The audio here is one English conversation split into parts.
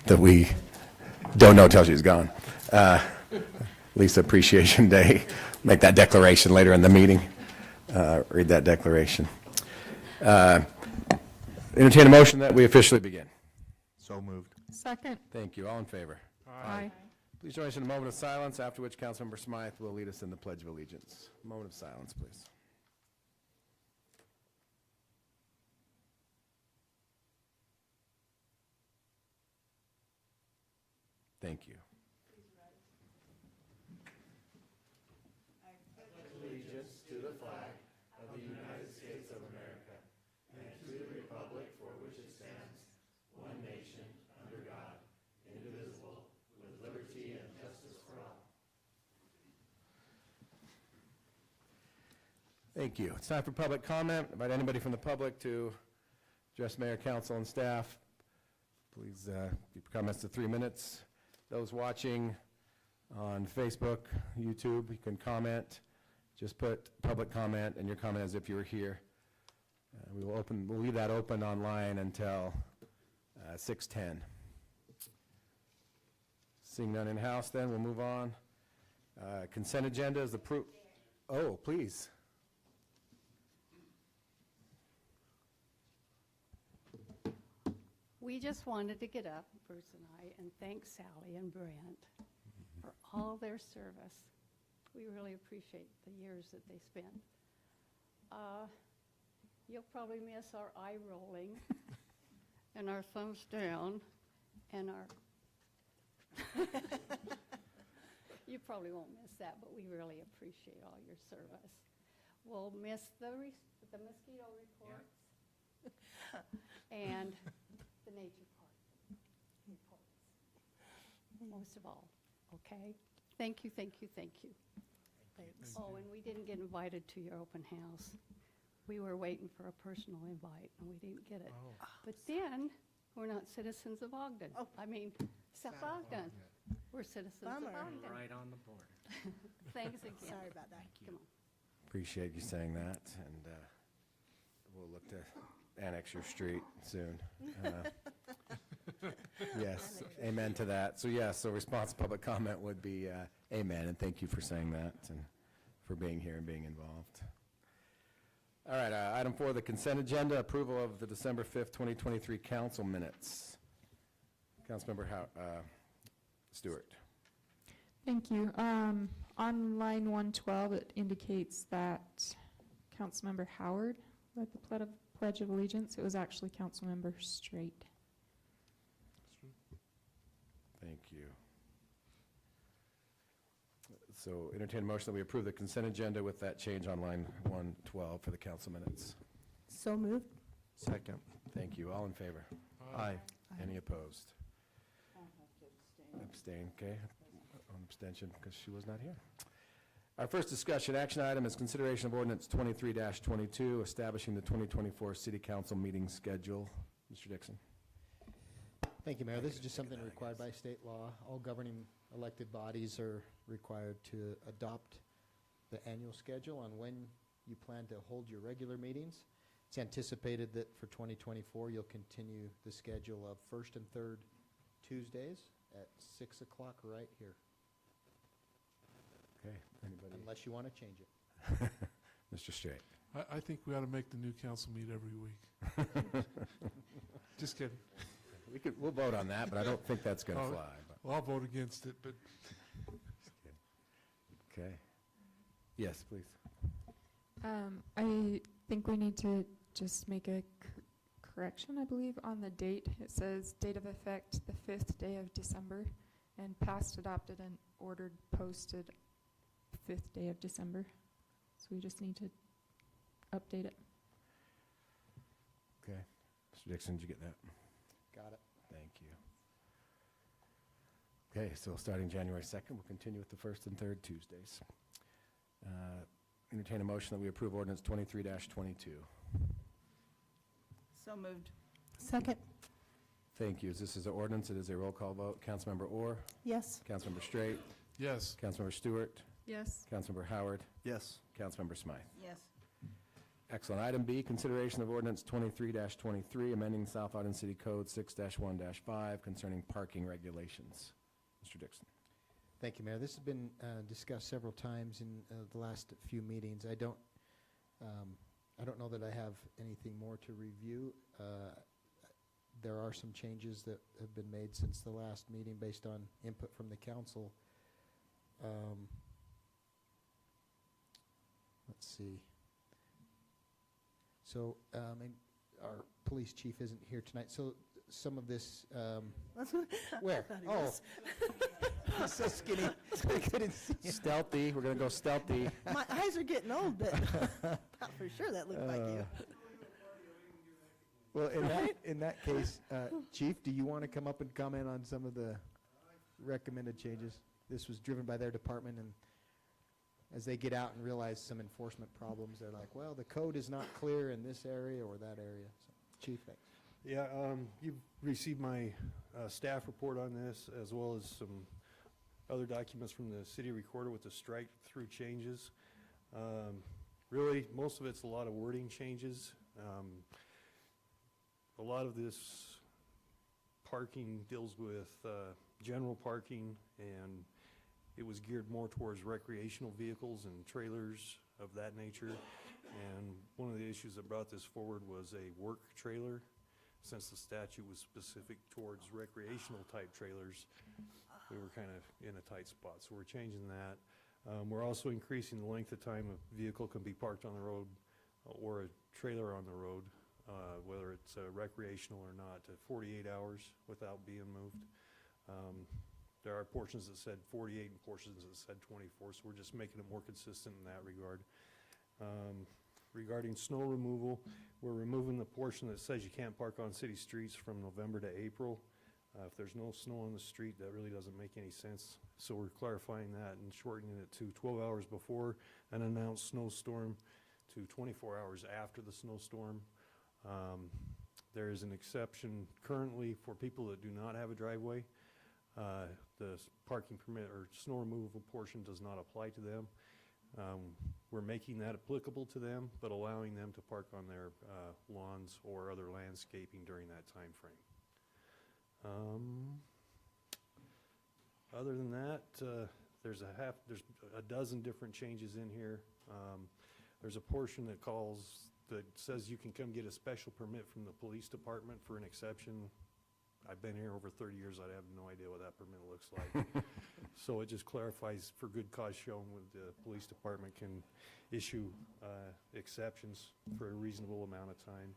that we don't know till she's gone. Lisa Appreciation Day. Make that declaration later in the meeting. Read that declaration. Entertain a motion that we officially begin. So moved. Second. Thank you. All in favor? Aye. Please join us in a moment of silence, after which Councilmember Smythe will lead us in the Pledge of Allegiance. Moment of silence, please. Thank you. Thank you. It's time for public comment. Invite anybody from the public to address mayor, council, and staff. Please keep your comments to 3 minutes. Those watching on Facebook, YouTube, you can comment. Just put public comment and your comment as if you were here. We'll leave that open online until 6:10. Seeing none in-house, then we'll move on. Consent agenda is approved. Oh, please. We just wanted to get up, Bruce and I, and thank Sally and Brent for all their service. We really appreciate the years that they spent. You'll probably miss our eye rolling and our thumbs down and our... You probably won't miss that, but we really appreciate all your service. We'll miss the mosquito reports and the nature park reports, most of all, okay? Thank you, thank you, thank you. Thanks. Oh, and we didn't get invited to your open house. We were waiting for a personal invite, and we didn't get it. Oh. But then, we're not citizens of Ogden. Oh. I mean, South Ogden. We're citizens Bummer. of Ogden. Right on the border. Thanks again. Sorry about that. Come on. Appreciate you saying that, and we'll look to annex your street soon. Yes, amen to that. So yes, so response to public comment would be amen, and thank you for saying that and for being here and being involved. All right, item 4, the consent agenda, approval of the December 5th, 2023 council minutes. Councilmember Stewart. Thank you. On line 112, it indicates that Councilmember Howard led the Pledge of Allegiance. It was actually Councilmember Straight. Thank you. So entertain a motion that we approve the consent agenda with that change on line 112 for the council minutes. So moved. Second. Thank you. All in favor? Aye. Any opposed? Abstain, okay. On abstention because she was not here. Our first discussion action item is consideration of ordinance 23-22, establishing the 2024 city council meeting schedule. Mr. Dixon. Thank you, Mayor. This is just something required by state law. All governing elected bodies are required to adopt the annual schedule on when you plan to hold your regular meetings. It's anticipated that for 2024, you'll continue the schedule of first and third Tuesdays at 6 o'clock right here, Okay, anybody? unless you want to change it. Mr. Straight. I think we ought to make the new council meet every week. Just kidding. We'll vote on that, but I don't think that's going to Oh, fly. But, Well, I'll vote against it, but okay. Yes, please. I think we need to just make a correction, I believe, on the date. It says date of effect the 5th day of December, and passed, adopted, and ordered, posted 5th day of December. So we just need to update it. Okay. Mr. Dixon, did you get that? Got it. Thank you. Okay, so starting January 2nd, we'll continue with the first and third Tuesdays. Entertain a motion that we approve ordinance 23-22. So moved. Second. Thank you. This is an ordinance. It is a roll call vote. Councilmember Orr, Yes. Councilmember Straight, yes. Councilmember Stewart, Yes. Councilmember Howard, Yes. Councilmember Smythe. Yes. Excellent. Item B, consideration of ordinance 23-23, amending South Ogden City Code 6-1-5 concerning parking regulations. Mr. Dixon. Thank you, Mayor. This has been discussed several times in the last few meetings. I don't know that I have anything more to review. There are some changes that have been made since the last meeting based on input from the council. Let's see. So, and our police chief isn't here tonight, so some of this, where? thought he Oh, was. he's so skinny, I couldn't see him. Stealthy, we're going to go stealthy. My eyes are getting old, but not for sure that looked like you. Well, in that case, Chief, do you want to come up and comment on some of the recommended changes? This was driven by their department, and as they get out and realize some enforcement problems, they're like, well, the code is not clear in this area or that area. So, Chief, thanks. Yeah, you've received my staff report on this, as well as some other documents from the city recorder with the strike-through changes. Really, most of it's a lot of wording changes. A lot of this parking deals with general parking, and it was geared more towards recreational vehicles and trailers of that nature. And one of the issues that brought this forward was a work trailer. Since the statute was specific towards recreational type trailers, we were kind of in a tight spot. So we're changing that. We're also increasing the length of time a vehicle can be parked on the road or a trailer on the road, whether it's recreational or not, to 48 hours without being moved. There are portions that said 48 and portions that said 24, so we're just making it more consistent in that regard. Regarding snow removal, we're removing the portion that says you can't park on city streets from November to April. If there's no snow on the street, that really doesn't make any sense. So we're clarifying that and shortening it to 12 hours before an announced snowstorm to 24 hours after the snowstorm. There is an exception currently for people that do not have a driveway. The parking permit or snow removal portion does not apply to them. We're making that applicable to them, but allowing them to park on their lawns or other landscaping during that time frame. Other than that, there's a dozen different changes in here. There's a portion that says you can come get a special permit from the police department for an exception. I've been here over 30 years. I have no idea what that permit looks like. So it just clarifies for good cause shown with the police department can issue exceptions for a reasonable amount of time.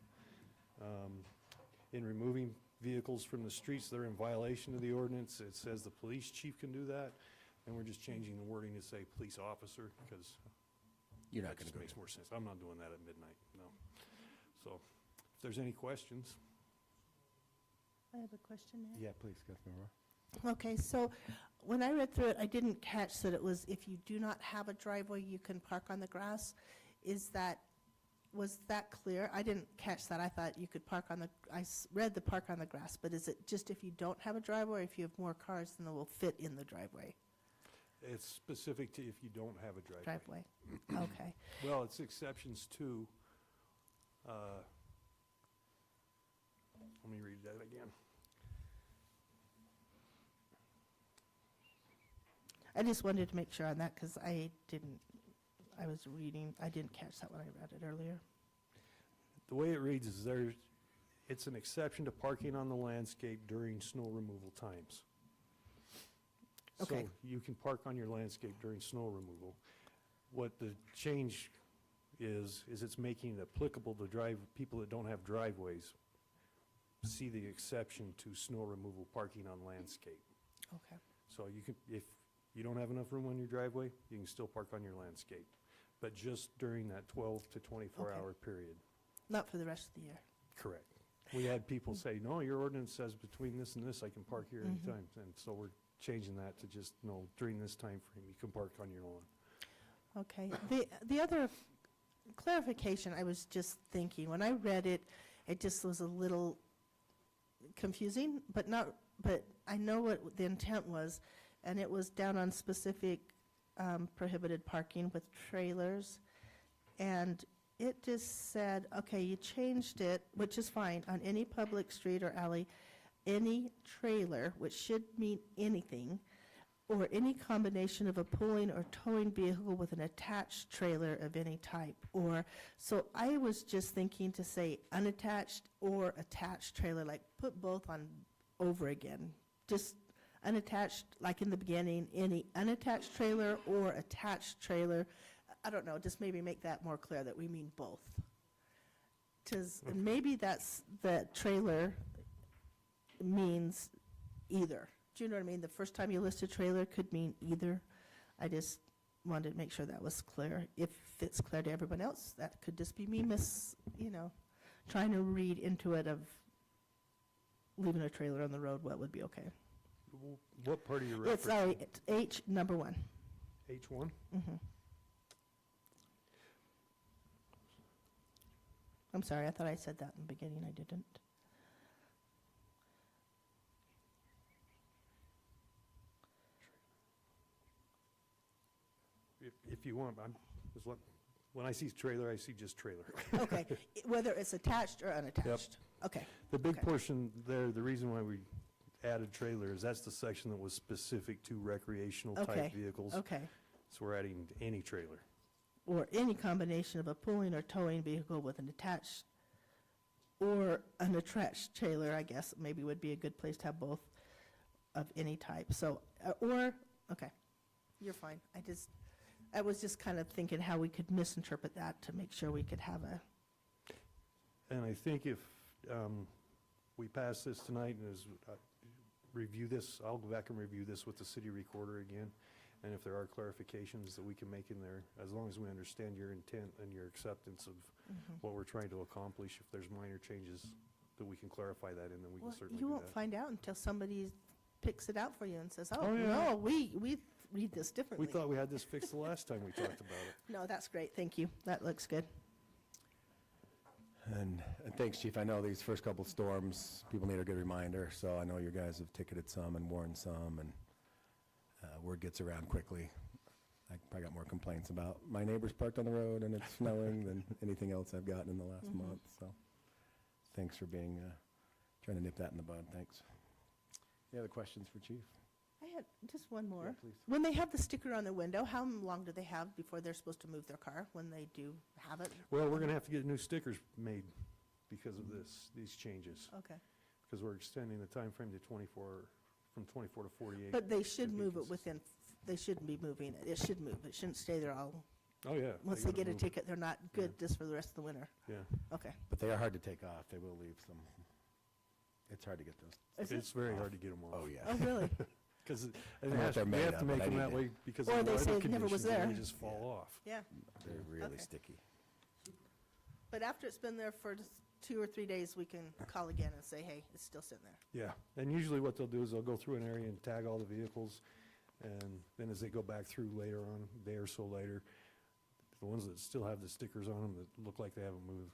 In removing vehicles from the streets that are in violation of the ordinance, it says the police chief can do that, and we're just changing the wording to say police officer, because You're not that going just to go. makes more sense. I'm not doing that at midnight, no. So if there's any questions. I have a question there. Yeah, please, Councilmember Roy. Okay, so when I read through it, I didn't catch that it was if you do not have a driveway, you can park on the grass. Was that clear? I didn't catch that. I thought you could park on the, read the park on the grass, but is it just if you don't have a driveway, or if you have more cars than will fit in the driveway? It's specific to if you don't have a driveway. Okay. Well, it's exceptions to, let me read that again. I just wanted to make sure on that, because I didn't catch that when I read it earlier. The way it reads is it's an exception to parking on the landscape during snow removal times. Okay. So you can park on your landscape during snow removal. What the change is it's making it applicable to people that don't have driveways. See the exception to snow removal parking on landscape. Okay. So you can, if you don't have enough room on your driveway, you can still park on your landscape, but just during that 12 to 24-hour period. Not for the rest of the year. Correct. We had people say, no, your ordinance says between this and this, I can park here anytime. And so we're changing that to just, no, during this time frame, you can park on your lawn. Okay. The other clarification, I was just thinking, when I read it, it just was a little confusing, but I know what the intent was, and it was down on specific prohibited parking with trailers. And it just said, okay, you changed it, which is fine, on any public street or alley, any trailer, which should mean anything, or any combination of a pulling or towing vehicle with an attached trailer of any type, or, so I was just thinking to say unattached or attached trailer, like put both on over again. Just unattached, like in the beginning, any unattached trailer or attached trailer. I don't know, just maybe make that more clear that we mean both. Because maybe that's, the trailer means either. Do you know what I mean? The first time you listed trailer could mean either. I just wanted to make sure that was clear. If it's clear to everyone else, that could just be me trying to read into it of leaving a trailer on the road, what would be okay. What part of your It's, reference? it's H, number 1. H1? Mhm. I'm sorry, I thought I said that in the beginning, I didn't. If you want, when I see trailer, I see just trailer. Okay, whether it's attached or unattached. Okay, The big Okay. portion there, the reason why we added trailer is that's the section that was specific to recreational Okay. type vehicles. okay. So we're adding any trailer. Or any combination of a pulling or towing vehicle with an attached or an attached trailer, I guess, maybe would be a good place to have both of any type. So, okay, you're fine. I was just kind of thinking how we could misinterpret that to make sure we could have a, And I think if we pass this tonight and review this, I'll go back and review this with the city recorder again. And if there are clarifications that we can make in there, as long as we understand your intent and your acceptance of what we're trying to accomplish, if there's minor changes that we can clarify that in, then we well, can certainly you do won't that. find out until somebody picks it out for you and says, oh, Oh, yeah. no, we read this We differently. thought we had this fixed the last time we talked about it. No, that's great, thank you. That looks good. And thanks, Chief. I know these first couple storms, people need a good reminder, so I know you guys have ticketed some and warned some, and word gets around quickly. I probably got more complaints about my neighbors parked on the road and it's snowing than anything else I've gotten in the last month, so thanks for being, trying to nip that in the bud. Thanks. Any other questions for Chief? I had just one more. Yeah, please. When they have the sticker on their window, how long do they have before they're supposed to move their car when they do have it? Well, we're going to have to get new stickers made because of these changes, Okay. because we're extending the time frame to 24, from 24 to 48. But they should to be move it consistent. they shouldn't be moving it. It should move. It shouldn't stay there all, Oh, yeah. once they gotta get a move. ticket, they're not good just for the rest of the winter. Yeah. Okay. But they are hard to take off. They will leave some. It's hard to get those. Is it? It's very hard to get them off. Oh, yeah. Oh, really? Because don't know what they're we made have to of, make but I them need that to- way because Or of the they say weather it never was conditions, and there. they just fall off. Yeah. They're really Okay. sticky. But after it's been there for just 2 or 3 days, we can call again and say, hey, it's still sitting there. Yeah, and usually what they'll do is they'll go through an area and tag all the vehicles, and then as they go back through later on, a day or so later, the ones that still have the stickers on them that look like they haven't moved,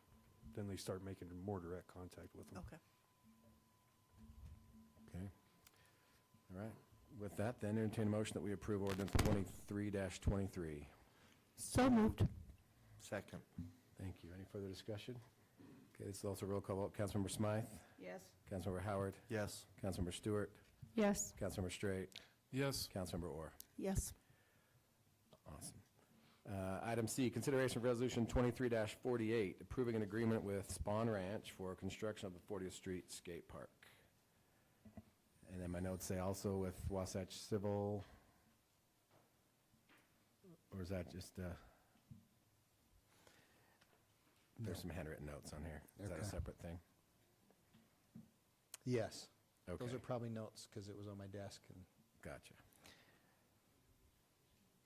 then they start making more direct contact with them. Okay. Okay. All right. With that, then entertain a motion that we approve ordinance 23-23. So moved. Second. Thank you. Any further discussion? Okay, this is also roll call vote. Councilmember Smythe? Yes. Councilmember Howard? Yes. Councilmember Stewart? Yes. Councilmember Straight? Yes. Councilmember Orr? Yes. Awesome. Item C, consideration of resolution 23-48, approving an agreement with Spawn Ranch for construction of the 40th Street Skate Park. And then my notes say also with Wasatch Civil, or is that just, there's some handwritten notes on here. Is that a Okay. separate thing? Yes. Okay, Those are probably notes because it was on my desk. And gotcha.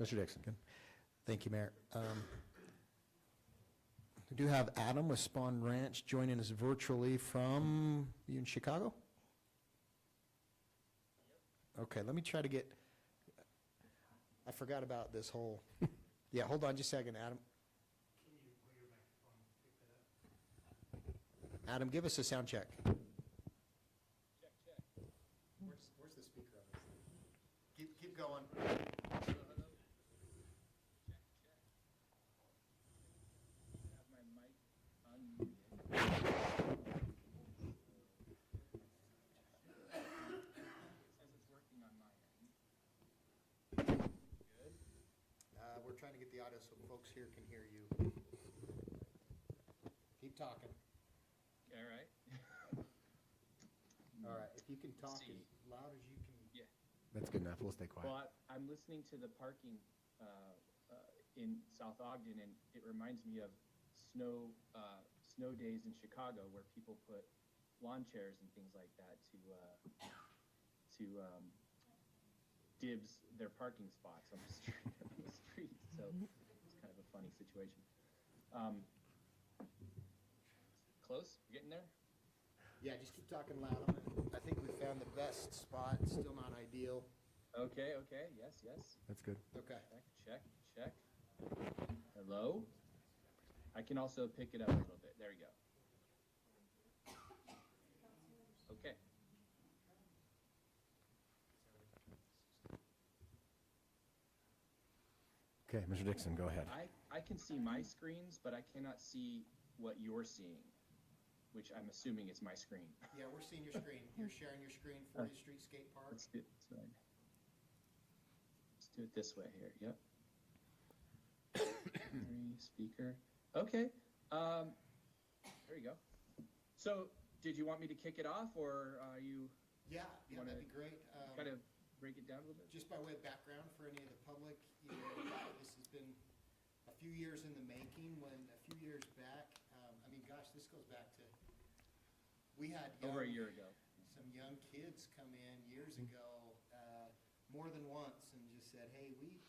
Mr. Dixon? thank you, Mayor. We do have Adam with Spawn Ranch joining us virtually from, you in Chicago? Okay, let me try to get, I forgot about this whole, yeah, hold on just a second, Adam. Adam, give us a sound check. Where's the speaker on this thing? Keep going. mute the audio so folks here can hear you. Keep talking. All right. All right, if you can talk See. as loud as you can. That's good enough. We'll stay quiet. Well, I'm listening to the parking in South Ogden, and it reminds me of snow days in Chicago, where people put lawn chairs and things like that to dibs their parking spots on the street. So it's kind of a funny situation. Close? We're getting there? Yeah, just keep talking loud. I think we found the best spot, still not ideal. Okay. Yes. That's good. Okay. Check. Hello? I can also pick it up a little bit. There we go. Okay. Okay, Mr. Dixon, go ahead. I can see my screens, but I cannot see what you're seeing, which I'm assuming is my screen. Yeah, we're seeing your screen. You're sharing your screen, 40th Street Skate Park. Let's do it this way. Let's do it this way here. Yep. 3 speaker. Okay. There you go. So, did you want me to kick it off, or are you Yeah, wanna that'd be great. kind of break it down a little bit? Just by way of background for any of the public, you know, this has been a few years in the making. When a few years back, I mean, gosh, this goes back to, we had Over a year ago. some young kids come in years ago, more than once, and just said, hey, we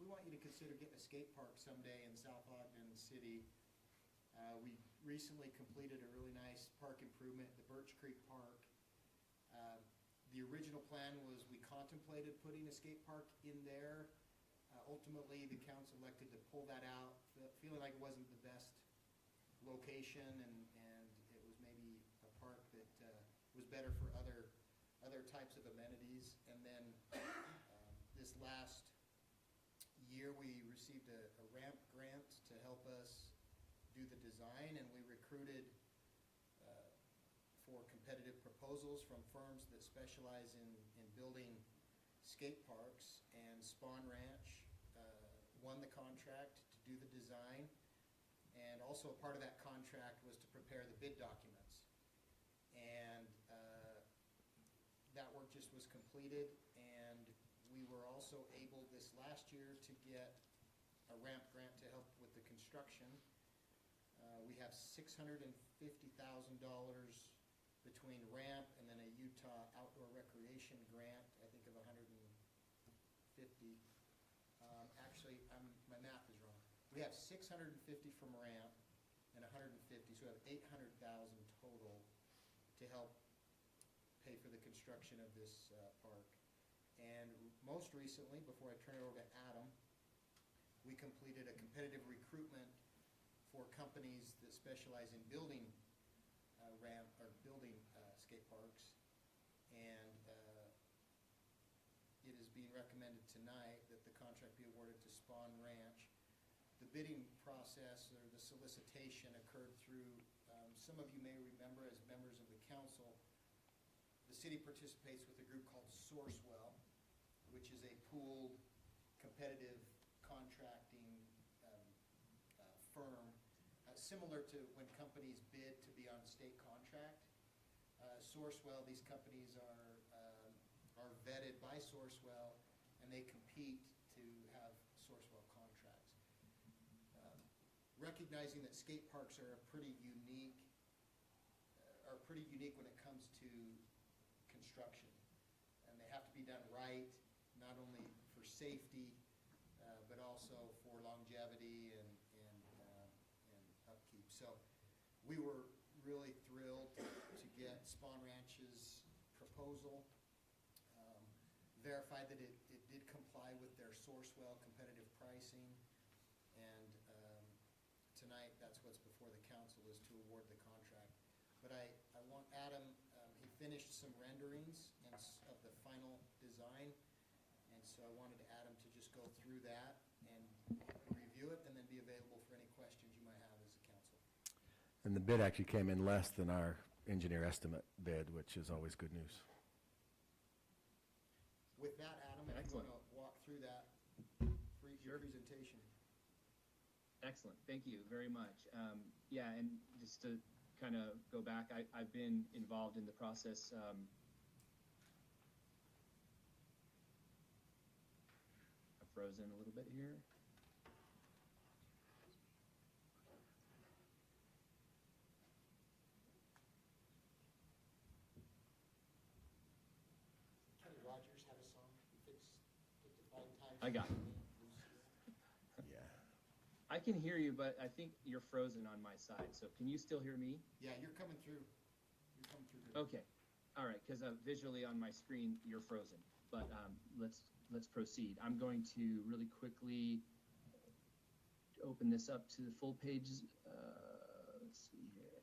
want you to consider getting a skate park someday in South Ogden City. We recently completed a really nice park improvement, the Birch Creek Park. The original plan was we contemplated putting a skate park in there. Ultimately, the council elected to pull that out, feeling like it wasn't the best location, and it was maybe a park that was better for other types of amenities. And then this last year, we received a ramp grant to help us do the design, and we recruited for competitive proposals from firms that specialize in building skate parks, and Spawn Ranch won the contract to do the design, and also a part of that contract was to prepare the bid documents. And that work just was completed, and we were also able this last year to get a ramp grant to help with the construction. We have $650,000 between ramp and then a Utah Outdoor Recreation grant, I think of $150. Actually, my math is wrong. We have $650 from ramp and $150, so we have $800,000 total to help pay for the construction of this park. And most recently, before I turn it over to Adam, we completed a competitive recruitment for companies that specialize in building ramp or building skate parks, and it is being recommended tonight that the contract be awarded to Spawn Ranch. The bidding process or the solicitation occurred through, some of you may remember as members of the council, the city participates with a group called Sourcewell, which is a pooled competitive contracting firm, similar to when companies bid to be on state contract. Sourcewell, these companies are vetted by Sourcewell, and they compete to have Sourcewell contracts. Recognizing that skate parks are pretty unique when it comes to construction, and they have to be done right, not only for safety, but also for longevity and upkeep. So we were really thrilled to get Spawn Ranch's proposal, verified that it did comply with their Sourcewell competitive pricing, and tonight that's what's before the council is to award the contract. But I want Adam, he finished some renderings of the final design, and so I wanted Adam to just go through that and review it, and then be available for any questions you might have as a council. And the bid actually came in less than our engineer estimate bid, which is always good news. With that, Adam, if you Excellent. want to walk through that for your Sure. presentation. Excellent. Thank you very much. Yeah, and just to kind of go back, I've been involved in the process. I've frozen a little bit here. Kenny Rogers had a song, Pick the Fine Times. I got it. Yeah. I can hear you, but I think you're frozen on my side. So can you still hear me? Yeah, you're coming through. You're coming through good. Okay. All right, because visually on my screen you're frozen. But let's proceed. I'm going to really quickly open this up to the full page. Let's see here.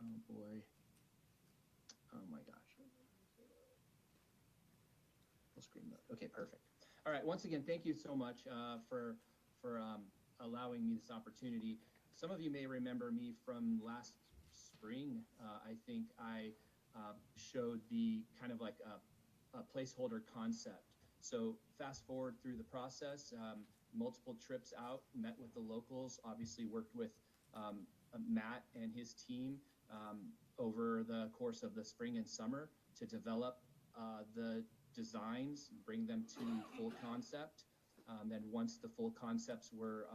Oh boy. Oh my gosh. Full screen mode. Okay, perfect. All right. Once again, thank you so much for allowing me this opportunity. Some of you may remember me from last spring. I think I showed the kind of like a placeholder concept. So fast forward through the process, multiple trips out, met with the locals, obviously worked with Matt and his team over the course of the spring and summer to develop the designs, bring them to full concept. Then once the full concepts were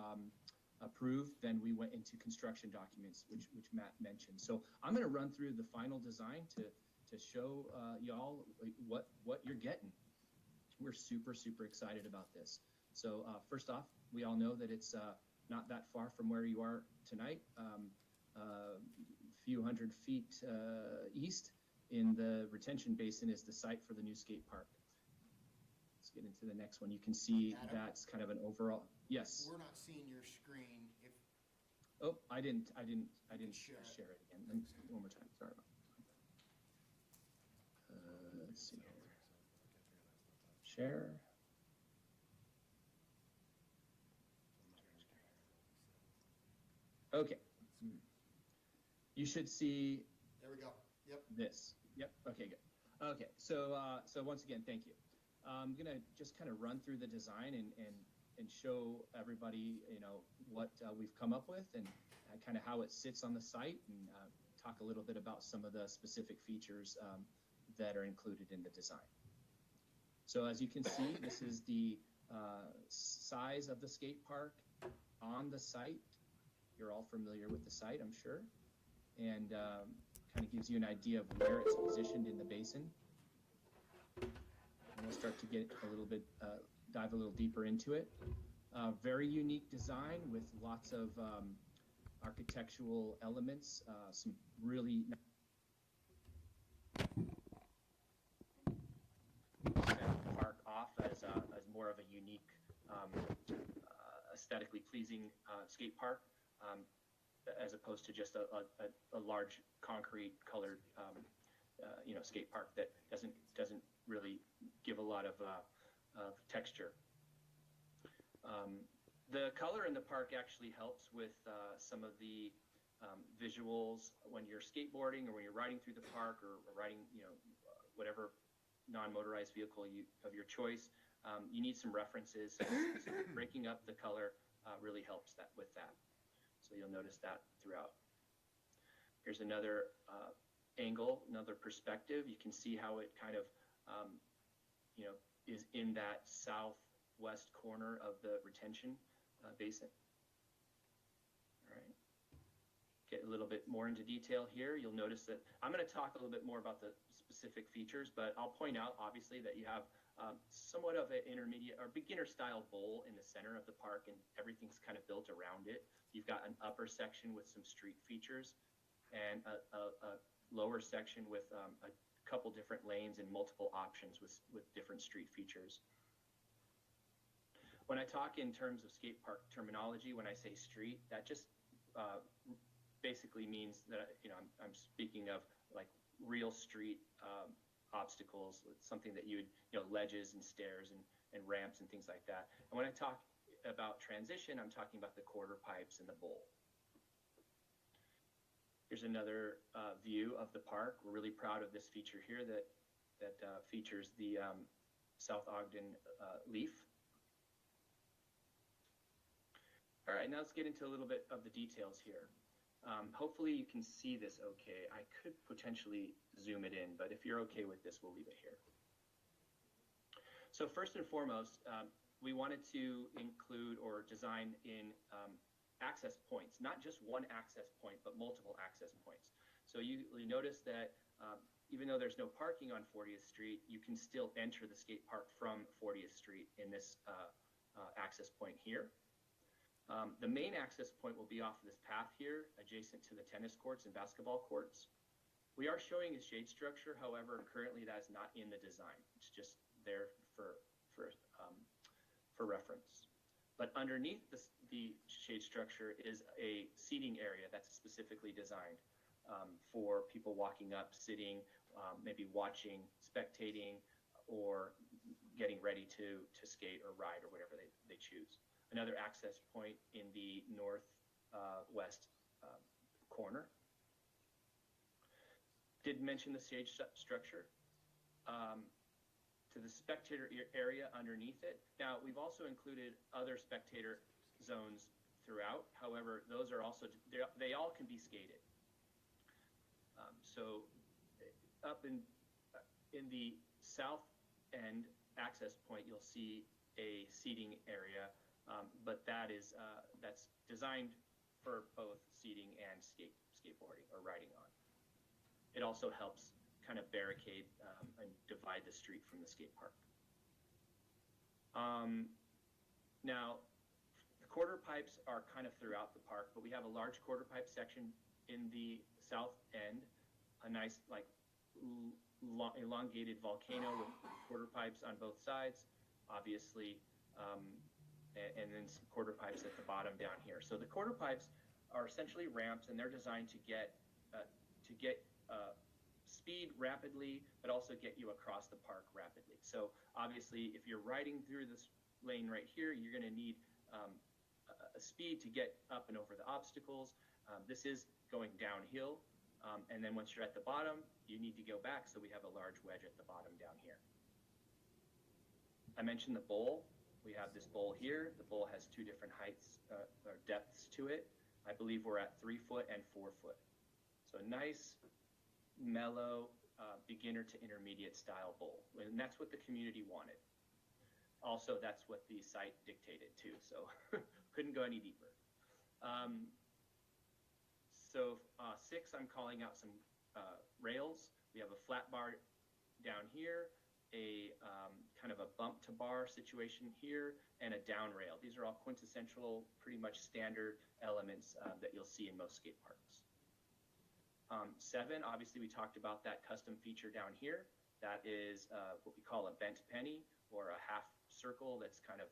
approved, then we went into construction documents, which Matt mentioned. So I'm going to run through the final design to show y'all what you're getting. We're super excited about this. So first off, we all know that it's not that far from where you are tonight, a few hundred feet east in the retention basin is the site for the new skate park. Let's get into the next one. You can see Adam? that's kind of an overall. Yes. We're not seeing your screen. If Oh, I didn't Share it. share it again. Let me see one more time. Sorry about that. Let's see here. Share. Okay. You should see there we go. Yep. this. Yep. Okay, good. Okay, so once again, thank you. I'm gonna just kind of run through the design and show everybody, what we've come up with and kind of how it sits on the site, and talk a little bit about some of the specific features that are included in the design. So as you can see, this is the size of the skate park on the site. You're all familiar with the site, I'm sure, and kind of gives you an idea of where it's positioned in the basin. And we'll start to get a little bit, dive a little deeper into it. Very unique design with lots of architectural elements, some really park off as more of a unique, aesthetically pleasing skate park, as opposed to just a large concrete colored skate park that doesn't really give a lot of texture. The color in the park actually helps with some of the visuals when you're skateboarding or when you're riding through the park or riding, whatever non-motorized vehicle of your choice. You need some references. So breaking up the color really helps with that. So you'll notice that throughout. Here's another angle, another perspective. You can see how it kind of, is in that southwest corner of the retention basin. All right. Get a little bit more into detail here. You'll notice that I'm going to talk a little bit more about the specific features, but I'll point out, obviously, that you have somewhat of an intermediate or beginner style bowl in the center of the park, and everything's kind of built around it. You've got an upper section with some street features and a lower section with a couple different lanes and multiple options with different street features. When I talk in terms of skate park terminology, when I say street, that just basically means that I'm speaking of like real street obstacles, something that you would, ledges and stairs and ramps and things like that. And when I talk about transition, I'm talking about the quarter pipes and the bowl. Here's another view of the park. We're really proud of this feature here that features the South Ogden leaf. All right, now let's get into a little bit of the details here. Hopefully you can see this okay. I could potentially zoom it in, but if you're okay with this, we'll leave it here. So first and foremost, we wanted to include or design in access points, not just one access point, but multiple access points. So you notice that even though there's no parking on 40th Street, you can still enter the skate park from 40th Street in this access point here. The main access point will be off of this path here, adjacent to the tennis courts and basketball courts. We are showing a shade structure, however, currently that is not in the design. It's just there for reference. But underneath the shade structure is a seating area that's specifically designed for people walking up, sitting, maybe watching, spectating, or getting ready to skate or ride or whatever they choose. Another access point in the northwest corner. Did mention the stage structure. To the spectator area underneath it. Now, we've also included other spectator zones throughout. However, those are also, they all can be skated. So up in the south end access point, you'll see a seating area, but that's designed for both seating and skateboarding or riding on. It also helps kind of barricade and divide the street from the skate park. Now, the quarter pipes are kind of throughout the park, but we have a large quarter pipe section in the south end, a nice like elongated volcano with quarter pipes on both sides, obviously, and then some quarter pipes at the bottom down here. So the quarter pipes are essentially ramps, and they're designed to get speed rapidly, but also get you across the park rapidly. So obviously, if you're riding through this lane right here, you're going to need a speed to get up and over the obstacles. This is going downhill, and then once you're at the bottom, you need to go back, so we have a large wedge at the bottom down here. I mentioned the bowl. We have this bowl here. The bowl has two different heights or depths to it. I believe we're at 3 foot and 4 foot. So nice, mellow, beginner to intermediate style bowl. And that's what the community wanted. Also, that's what the site dictated too, so couldn't go any deeper. So 6, I'm calling out some rails. We have a flat bar down here, a kind of a bump to bar situation here, and a down rail. These are all quintessential, pretty much standard elements that you'll see in most skate parks. 7, obviously we talked about that custom feature down here. That is what we call a bent penny, or a half circle that's kind of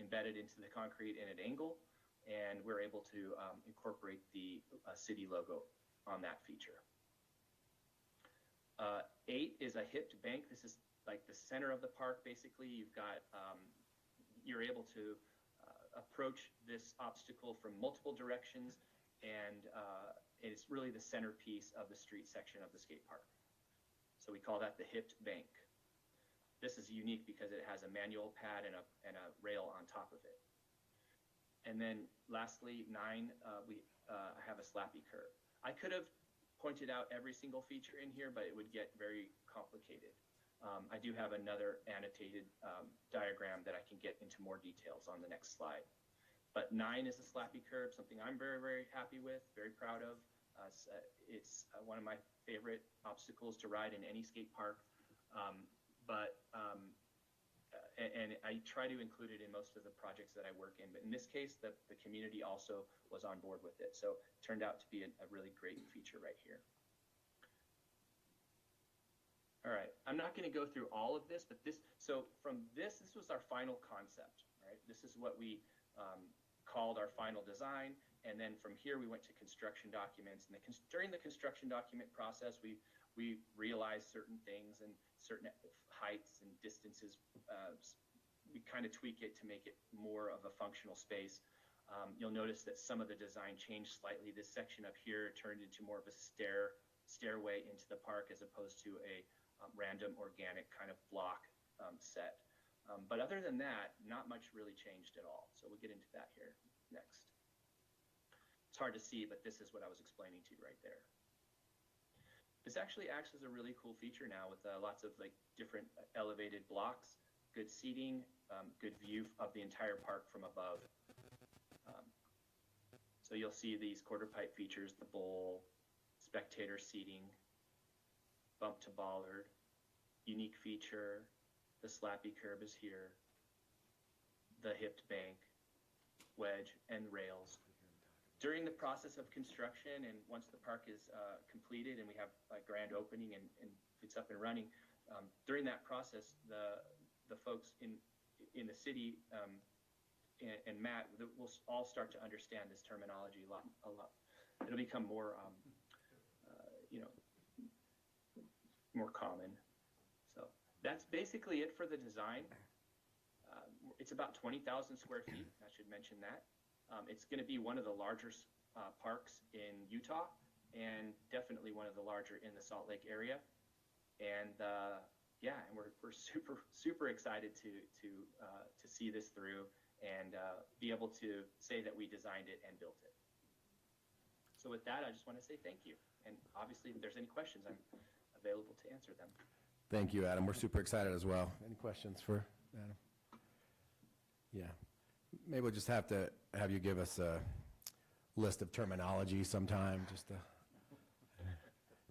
embedded into the concrete in an angle, and we're able to incorporate the city logo on that feature. 8 is a hipped bank. This is like the center of the park, basically. You've got, you're able to approach this obstacle from multiple directions, and it's really the centerpiece of the street section of the skate park. So we call that the hipped bank. This is unique because it has a manual pad and a rail on top of it. And then lastly, 9, we have a slappy curb. I could have pointed out every single feature in here, but it would get very complicated. I do have another annotated diagram that I can get into more details on the next slide. But 9 is a slappy curb, something I'm very, very happy with, very proud of. It's one of my favorite obstacles to ride in any skate park. And I try to include it in most of the projects that I work in. But in this case, the community also was on board with it. So it turned out to be a really great feature right here. All right, I'm not going to go through all of this, but so from this was our final concept, right? This is what we called our final design. And then from here, we went to construction documents. And during the construction document process, we realized certain things and certain heights and distances. We kind of tweak it to make it more of a functional space. You'll notice that some of the design changed slightly. This section up here turned into more of a stairway into the park, as opposed to a random organic kind of block set. But other than that, not much really changed at all. So we'll get into that here next. It's hard to see, but this is what I was explaining to you right there. This actually acts as a really cool feature now with lots of like different elevated blocks, good seating, good view of the entire park from above. So you'll see these quarter pipe features, the bowl, spectator seating, bump to bollard, unique feature, the slappy curb is here, the hipped bank, wedge, and rails. During the process of construction and once the park is completed and we have a grand opening and it's up and running, during that process, the folks in the city and Matt will all start to understand this terminology a lot. It'll become more, more common. So that's basically it for the design. It's about 20,000 square feet. I should mention that. It's going to be one of the larger parks in Utah and definitely one of the larger in the Salt Lake area. And yeah, and we're super excited to see this through and be able to say that we designed it and built it. So with that, I just want to say thank you. And obviously, if there's any questions, I'm available to answer them. Thank you, Adam. We're super excited as well. Any questions for Adam? Yeah. Maybe we'll just have to have you give us a list of terminology sometime, just a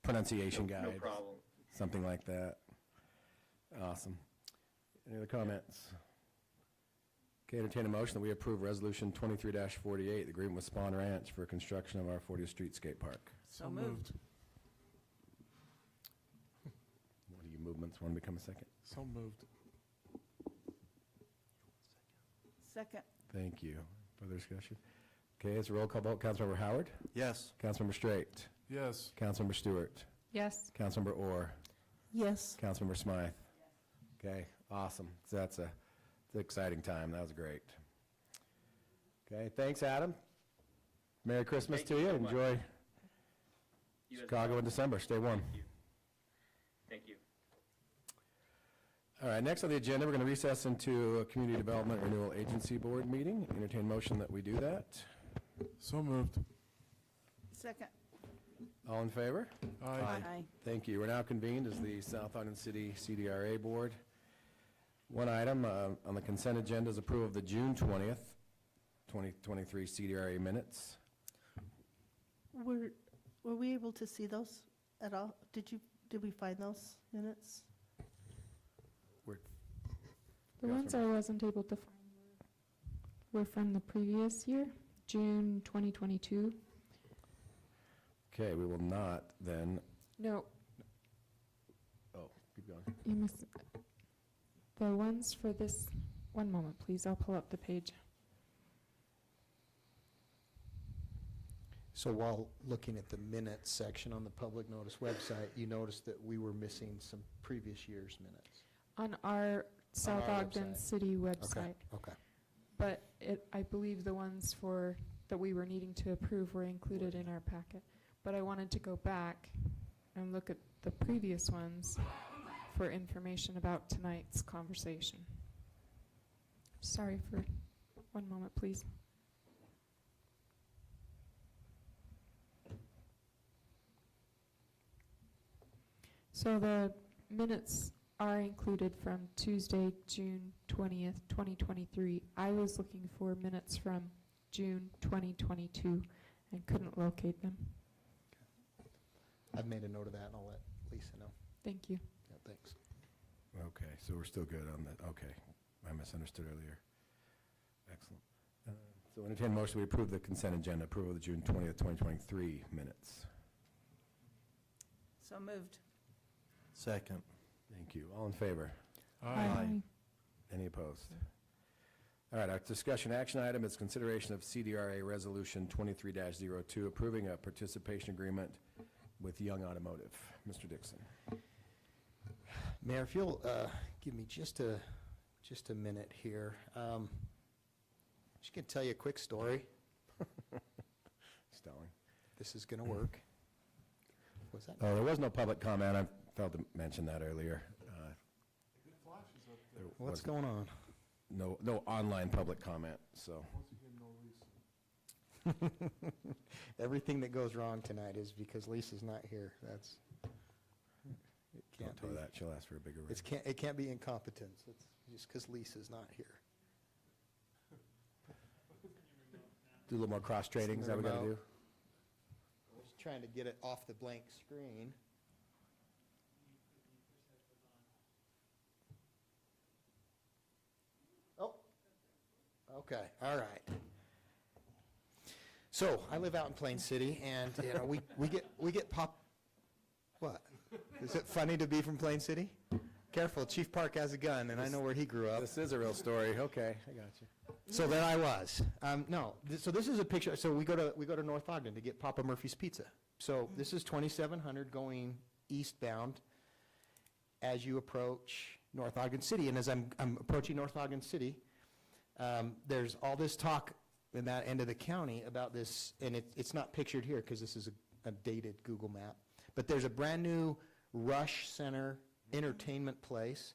pronunciation guide. No problem. Something like that. Awesome. Any other comments? Okay, entertain a motion that we approve Resolution 23-48, the agreement with Spawn Ranch for construction of our 40th Street Skate Park. So moved. What are you movements? Want to become a second? So moved. Second. Thank you. Further discussion? Okay, it's a roll call vote. Councilmember Howard? Yes. Councilmember Straight? Yes. Councilmember Stewart? Yes. Councilmember Orr? Yes. Councilmember Smythe? Okay, awesome. So it's an exciting time. That was great. Okay, thanks, Adam. Merry Christmas Thank to you you. so much. Enjoy You as Chicago well. in December. Stay warm. Thank you. Thank you. All right, next on the agenda, we're going to recess into a Community Development Renewal Agency Board meeting. Entertain motion that we do that. So moved. Second. All in favor? Aye. Thank you. We're now convened as the South Ogden City CDRA Board. One item on the consent agenda is approval of the June 20th, 2023 CDRA minutes. Were we able to see those at all? Did we find those minutes? The ones I wasn't able to find were from the previous year, June 2022. Okay, we will not then, No, oh, keep going. you must, the ones for this, one moment, please, I'll pull up the page. So while looking at the minutes section on the public notice website, you noticed that we were missing some previous year's minutes. On our South our Ogden website. City website. Okay. But I believe the ones that we were needing to approve were included in our packet. But I wanted to go back and look at the previous ones for information about tonight's conversation. Sorry for one moment, please. So the minutes are included from Tuesday, June 20th, 2023. I was looking for minutes from June 2022 and couldn't locate them. I've made a note of that, and I'll let Lisa know. Thank you. Yeah, thanks. Okay, so we're still good on that. Okay, I misunderstood earlier. Excellent. So entertain motion we approve the consent agenda, approval of the June 20th, 2023 minutes. So moved. Second. Thank you. All in favor? Aye. Any opposed? All right, our discussion action item is consideration of CDRA Resolution 23-02, approving a participation agreement with Young Automotive. Mr. Dixon. Mayor, if you'll give me just a minute here. Just going to tell you a quick story. Stelling. This is going to work. Was that? Oh, there was no public comment. I failed to mention that earlier. Good flashes up there. There What's was- going on? no online public comment, so. Once again, no Lisa. Everything that goes wrong tonight is because Lisa's not here. That's, it Don't can't tell be. her that, she'll ask for a bigger raise. It can't be incompetence. It's just because Lisa's not here. Do a little more cross-training, is that what we gotta do? Just trying to get it off the blank screen. Oh, okay, all right. So, I live out in Plain City, and, you know, we get what? Is it funny to be from Plain City? Careful, Chief Park has a gun, and I know where he grew up. This is a real story, okay, I got you. So there I was. So this is a picture. So we go to North Ogden to get Papa Murphy's Pizza. So this is 2700 going eastbound as you approach North Ogden City. And as I'm approaching North Ogden City, there's all this talk in that end of the county about this, and it's not pictured here because this is a dated Google map. But there's a brand new Rush Center entertainment place,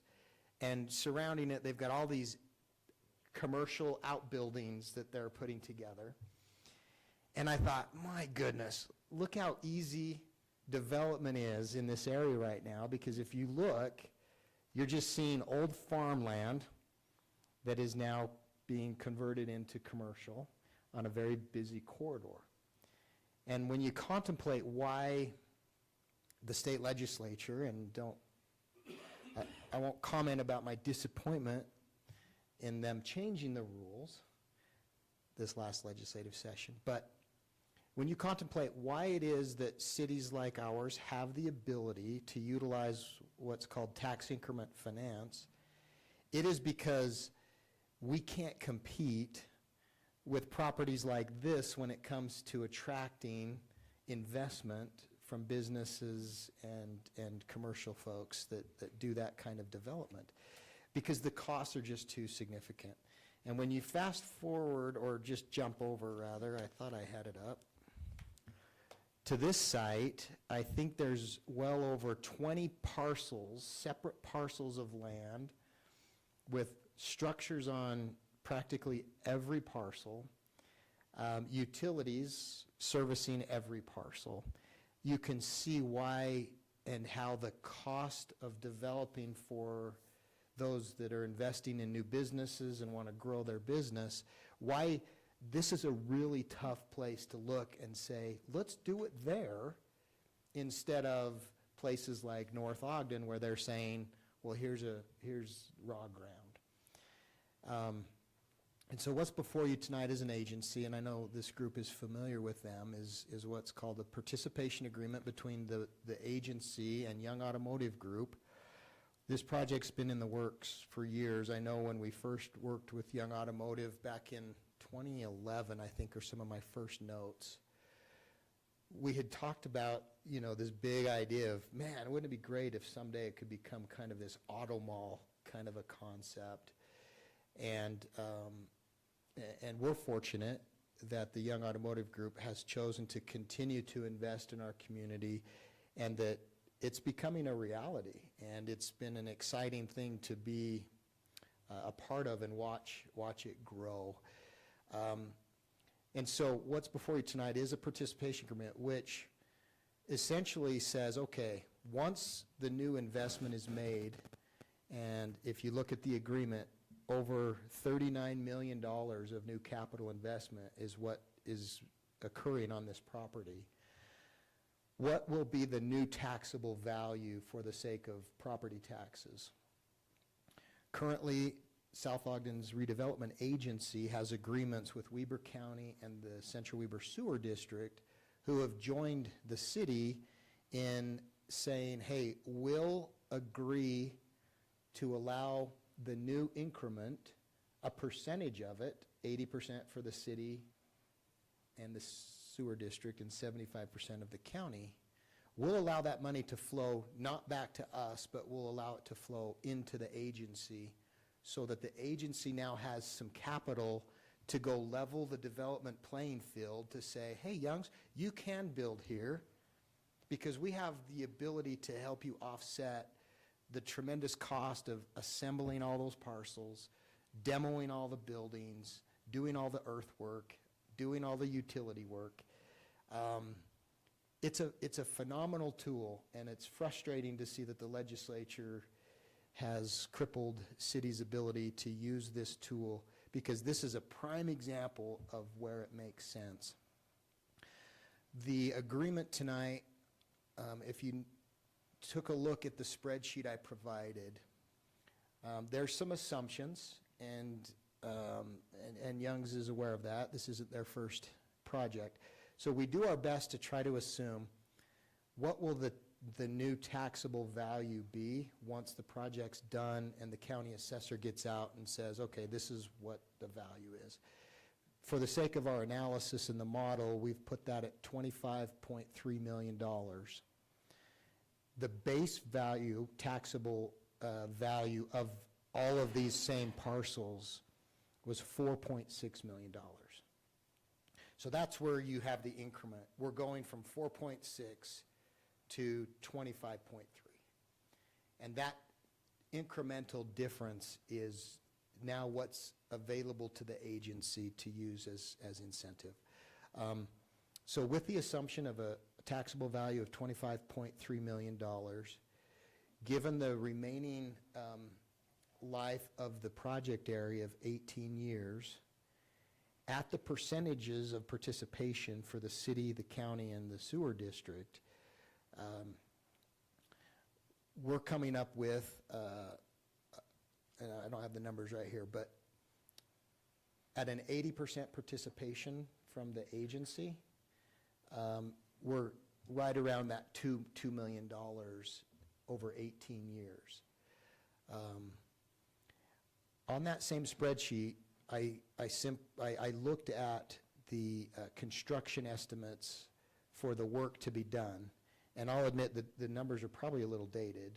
and surrounding it, they've got all these commercial outbuildings that they're putting together. And I thought, my goodness, look how easy development is in this area right now, because if you look, you're just seeing old farmland that is now being converted into commercial on a very busy corridor. And when you contemplate why the state legislature, and I won't comment about my disappointment in them changing the rules this last legislative session, but when you contemplate why it is that cities like ours have the ability to utilize what's called tax increment finance, it is because we can't compete with properties like this when it comes to attracting investment from businesses and commercial folks that do that kind of development, because the costs are just too significant. And when you fast forward, or just jump over rather, I thought I had it up, to this site, I think there's well over 20 parcels, separate parcels of land with structures on practically every parcel, utilities servicing every parcel. You can see why and how the cost of developing for those that are investing in new businesses and want to grow their business, why this is a really tough place to look and say, let's do it there, instead of places like North Ogden where they're saying, well, here's raw ground. And so what's before you tonight as an agency, and I know this group is familiar with them, is what's called a participation agreement between the agency and Young Automotive Group. This project's been in the works for years. I know when we first worked with Young Automotive back in 2011, I think, are some of my first notes. We had talked about, you know, this big idea of, man, wouldn't it be great if someday it could become kind of this auto mall kind of a concept. And we're fortunate that the Young Automotive Group has chosen to continue to invest in our community, and that it's becoming a reality. And it's been an exciting thing to be a part of and watch it grow. And so what's before you tonight is a participation agreement, which essentially says, okay, once the new investment is made, and if you look at the agreement, over $39 million of new capital investment is what is occurring on this property. What will be the new taxable value for the sake of property taxes? Currently, South Ogden's redevelopment agency has agreements with Weber County and the Central Weber Sewer District, who have joined the city in saying, hey, we'll agree to allow the new increment, a percentage of it, 80% for the city and the sewer district and 75% of the county. We'll allow that money to flow not back to us, but we'll allow it to flow into the agency, so that the agency now has some capital to go level the development playing field to say, hey, Youngs, you can build here, because we have the ability to help you offset the tremendous cost of assembling all those parcels, demoing all the buildings, doing all the earthwork, doing all the utility work. It's a phenomenal tool, and it's frustrating to see that the legislature has crippled cities' ability to use this tool, because this is a prime example of where it makes sense. The agreement tonight, if you took a look at the spreadsheet I provided, there's some assumptions, and Young's is aware of that. This isn't their first project. So we do our best to try to assume what will the new taxable value be once the project's done and the county assessor gets out and says, okay, this is what the value is. For the sake of our analysis in the model, we've put that at $25.3 million. The base value, taxable value of all of these same parcels was $4.6 million. So that's where you have the increment. We're going from 4.6 to 25.3. And that incremental difference is now what's available to the agency to use as incentive. So with the assumption of a taxable value of $25.3 million, given the remaining life of the project area of 18 years, at the percentages of participation for the city, the county, and the sewer district, we're coming up with, and I don't have the numbers right here, but at an 80% participation from the agency, we're right around that $2 million over 18 years. On that same spreadsheet, I looked at the construction estimates for the work to be done, and I'll admit that the numbers are probably a little dated,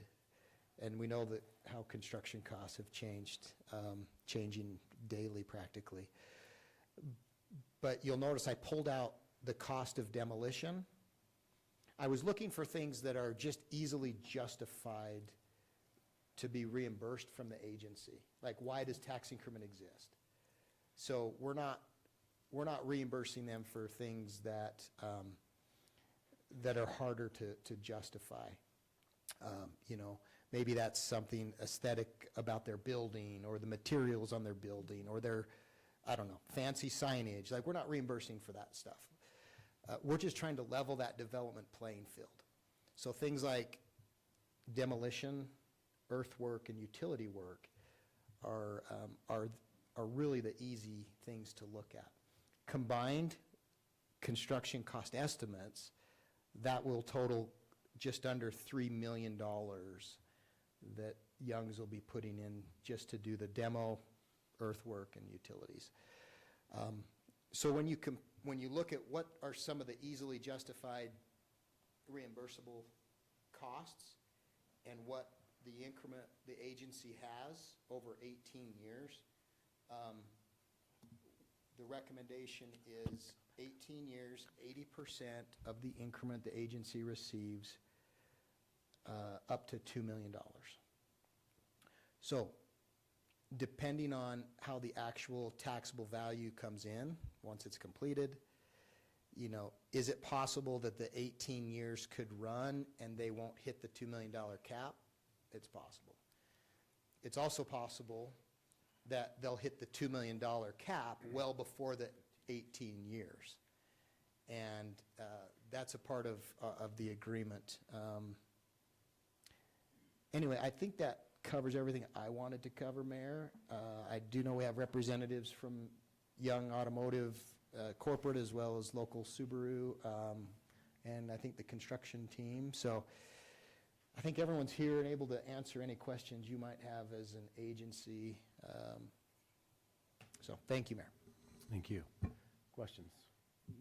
and we know that how construction costs have changed, changing daily practically. But you'll notice I pulled out the cost of demolition. I was looking for things that are just easily justified to be reimbursed from the agency. Like, why does tax increment exist? So we're not reimbursing them for things that that are harder to justify. You know, maybe that's something aesthetic about their building, or the materials on their building, or their, I don't know, fancy signage. Like, we're not reimbursing for that stuff. We're just trying to level that development playing field. So things like demolition, earthwork, and utility work are really the easy things to look at. Combined construction cost estimates, that will total just under $3 million that Young's will be putting in just to do the demo, earthwork, and utilities. So when you look at what are some of the easily justified reimbursable costs and what the increment the agency has over 18 years, the recommendation is 18 years, 80% of the increment the agency receives, up to $2 million. So depending on how the actual taxable value comes in once it's completed, you know, is it possible that the 18 years could run and they won't hit the $2 million cap? It's possible. It's also possible that they'll hit the $2 million cap well before the 18 years. And that's a part of the agreement. Anyway, I think that covers everything I wanted to cover, Mayor. I do know we have representatives from Young Automotive corporate as well as local Subaru, and I think the construction team. So I think everyone's here and able to answer any questions you might have as an agency. So thank you, Mayor. Thank you. Questions?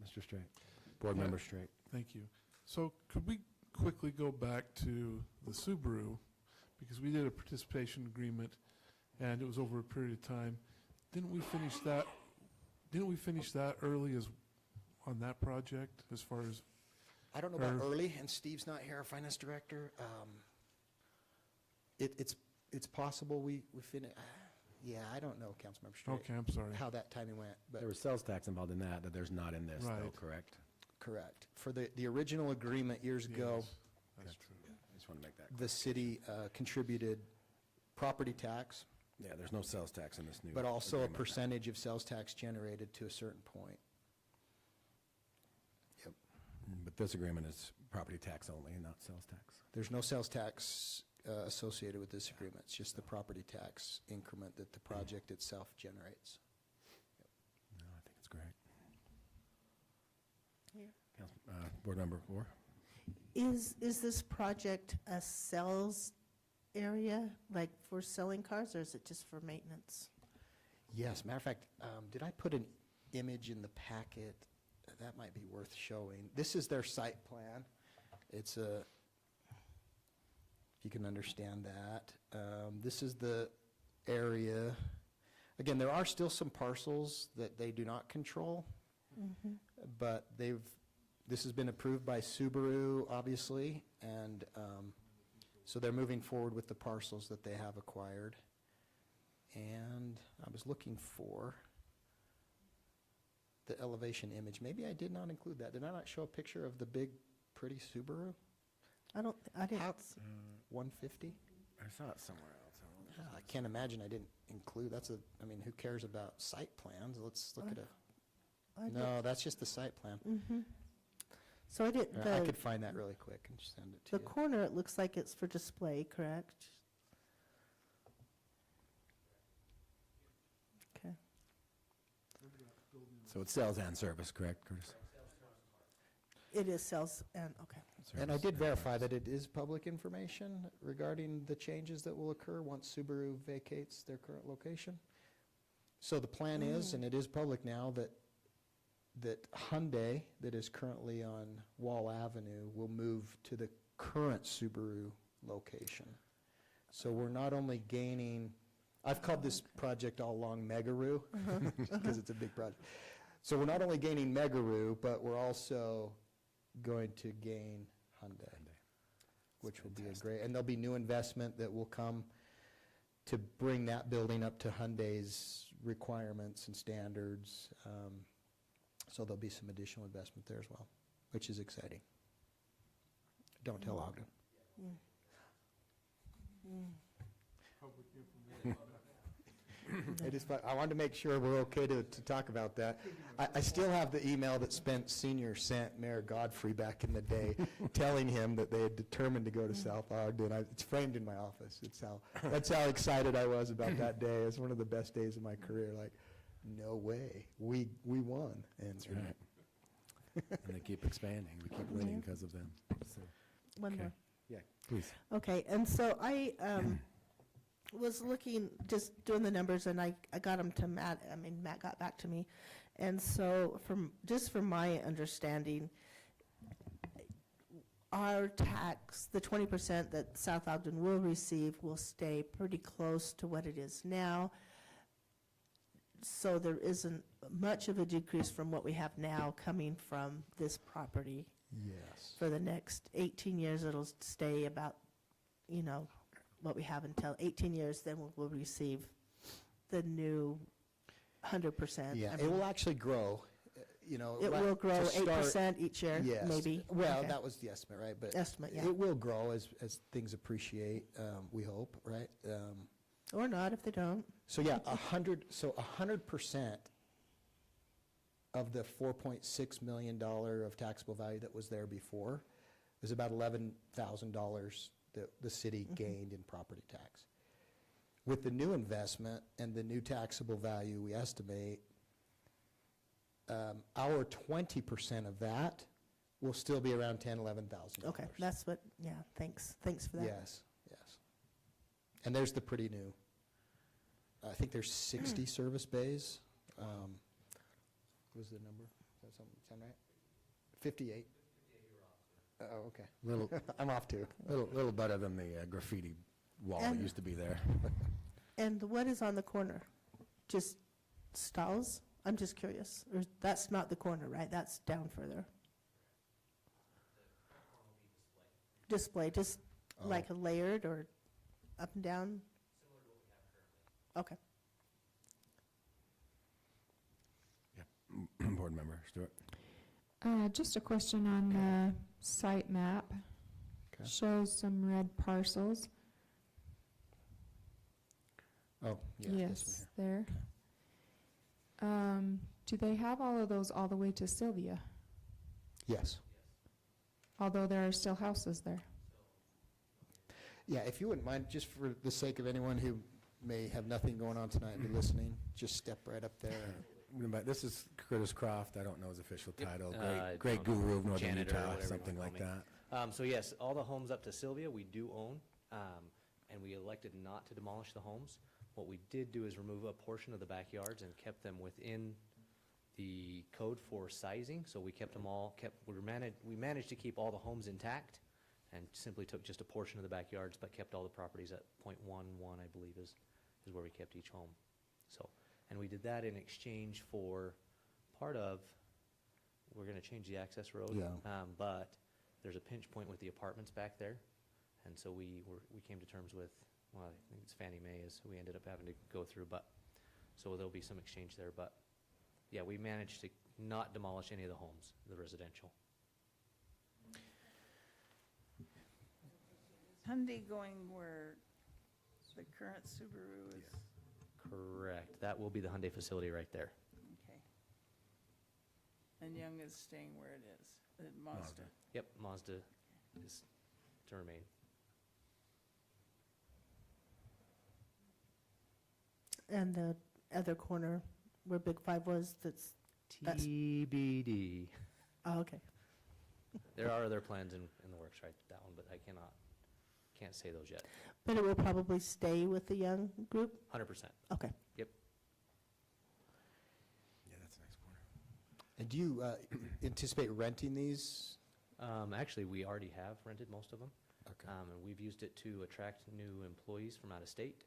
Mr. Straight, Board Member Straight. Thank you. So could we quickly go back to the Subaru, because we did a participation agreement and it was over a period of time. Didn't we finish that early as on that project as far as? I don't know about early, and Steve's not here, our finance director. It's possible we finish. Yeah, I don't know, Councilmember Straight, Okay, I'm sorry. how that timing went, but There was sales tax involved in that there's not in this, though, Right. correct? correct. For the original agreement years ago, Yes, that's true. I just want to make that clear. the city contributed property tax, Yeah, there's no sales tax in this new. but also a agreement. percentage of sales tax generated to a certain point. Yep. But this agreement is property tax only and not sales tax. There's no sales tax associated with this agreement. It's just the property tax increment that the project itself generates. No, I think it's great. Yeah. Board Member Moore? Is this project a sales area, like for selling cars, or is it just for maintenance? Yes, matter of fact, did I put an image in the packet? That might be worth showing. This is their site plan. It's a, if you can understand that. This is the area. Again, there are still some parcels that they do not control, but this has been approved by Subaru, obviously, and so they're moving forward with the parcels that they have acquired. And I was looking for the elevation image. Maybe I did not include that. Did I not show a picture of the big, pretty Subaru? I didn't. How- 150? I saw it somewhere else. I can't imagine I didn't include, I mean, who cares about site plans? Let's look at no, that's just the site plan. So I did, I could find that really quick and just send it to the you. corner, it looks like it's for display, correct? Okay. So it's sales and service, correct, Curtis? It is sales and, okay. And I did verify that it is public information regarding the changes that will occur once Subaru vacates their current location. So the plan is, and it is public now, that Hyundai, that is currently on Wall Avenue, will move to the current Subaru location. So we're not only gaining, I've called this project all along Megaroo, because it's a big project. So we're not only gaining Megaroo, but we're also going to gain Hyundai, which will be a great, and there'll be new investment that will come to bring that building up to Hyundai's requirements and standards. So there'll be some additional investment there as well, which is exciting. Don't tell Ogden. It is fun. I wanted to make sure we're okay to talk about that. I still have the email that Spence Senior sent Mayor Godfrey back in the day, telling him that they had determined to go to South Ogden. It's framed in my office. That's how excited I was about that day. It's one of the best days of my career. Like, no way, we won. And That's right. And they keep expanding. We keep winning because of them. So, One okay. more. Yeah, please. Okay, and so I was looking, just doing the numbers, and I got them to Matt. I mean, Matt got back to me. And so from my understanding, our tax, the 20% that South Ogden will receive, will stay pretty close to what it is now. So there isn't much of a decrease from what we have now coming from this property. yes. For the next 18 years, it'll stay about, what we have until 18 years, then we'll receive the new 100%. Yeah, I it mean, will actually grow, It will grow to start- 8% each year, Yes. maybe? Well, Okay. that was the estimate, right? But Estimate, yeah. it will grow as things appreciate, we hope, right? Or not, if they don't. So yeah, 100% of the $4.6 million of taxable value that was there before was about $11,000 that the city gained in property tax. With the new investment and the new taxable value, we estimate our 20% of that will still be around $10,000, $11,000. Okay, that's what, yeah, thanks for that. Yes, yes. And there's the pretty new, I think there's 60 service bays. What was the number? Does that sound right? 58? Oh, okay. Little, I'm off too. little better than the graffiti wall that And- used to be there. And what is on the corner? Just stalls? I'm just curious. Or that's not the corner, right? That's down further. Display, just like a layered or up and down? Similar to what we have currently. Okay, Board Member Stewart. Just a question on the site map. Okay. Shows some red parcels. Oh, yeah. Yes, there. Do they have all of those all the way to Sylvia, Yes. although there are still houses there? Yeah, if you wouldn't mind, just for the sake of anyone who may have nothing going on tonight and be listening, just step right up there. Remember, this is Curtis Croft, I don't know his official Yep. title, I great don't know. guru of Northern Janitor or Utah, whatever you something wanna like call that. So yes, all the homes up to Sylvia, we do own, and we elected not to demolish the homes. What we did do is remove a portion of the backyards and kept them within the code for sizing, so we kept them all, we managed to keep all the homes intact, and simply took just a portion of the backyards, but kept all the properties at .11, I believe, is where we kept each home. So, and we did that in exchange for part of, we're gonna change the access road. Yeah. But there's a pinch point with the apartments back there, and so we came to terms with, well, I think it's Fannie Mae is who we ended up having to go through, but, so there'll be some exchange there, but, yeah, we managed to not demolish any of the homes, the residential. Hyundai going where the current Subaru is? Correct, that will be the Hyundai facility right there. Okay. And Young is staying where it is, at Mazda. Yep, Mazda is to remain. And the other corner where Big Five was, that's, TBD. oh, okay. There are other plans in the works, right, that one, but I can't say those yet. But it will probably stay with the Young group? 100%. Okay. Yeah, that's a nice corner. And do you anticipate renting these? Actually, we already have rented most of them. Okay. And we've used it to attract new employees from out of state.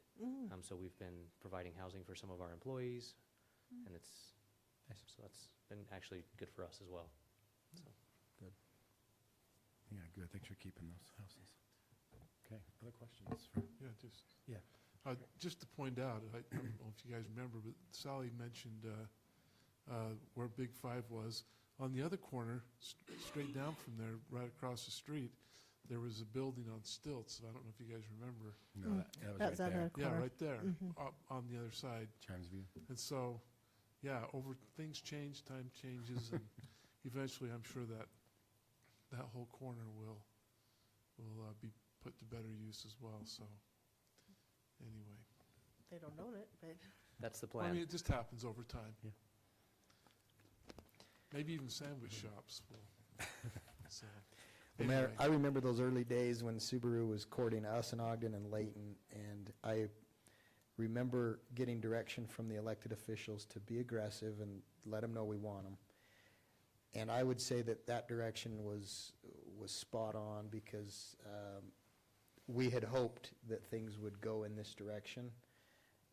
So we've been providing housing for some of our employees, and so that's been actually good for us as well. So. Yeah, good, thanks for keeping those houses. Okay, other questions? for- Yeah, just. Yeah. Just to point out, I don't know if you guys remember, but Sally mentioned where Big Five was. On the other corner, straight down from there, right across the street, there was a building on stilts. I don't know if you guys remember. No, that was right that there, other Yeah, corner. right there, Mhm. up on the other side. Chimes View. And so, yeah, things change, time changes, and eventually I'm sure that whole corner will be put to better use as well, so, anyway. They don't own it, but. That's the I mean, plan. it just happens over time. Yeah. Maybe even sandwich shops will, so. Well, Mayor, anyway. I remember those early days when Subaru was courting us in Ogden and Layton, and I remember getting direction from the elected officials to be aggressive and let them know we want them. And I would say that direction was spot on, because we had hoped that things would go in this direction.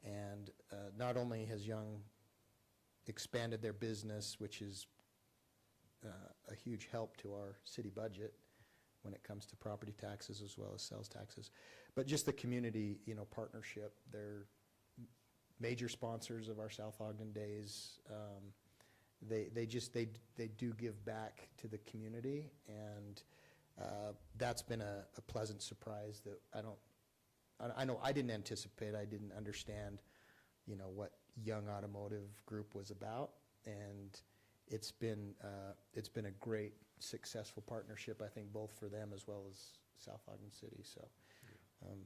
And not only has Young expanded their business, which is a huge help to our city budget when it comes to property taxes as well as sales taxes, but just the community, partnership. They're major sponsors of our South Ogden Days. They do give back to the community, and that's been a pleasant surprise that I know I didn't anticipate, I didn't understand, what Young Automotive Group was about, and it's been a great, successful partnership, I think, both for them as well as South Ogden City, so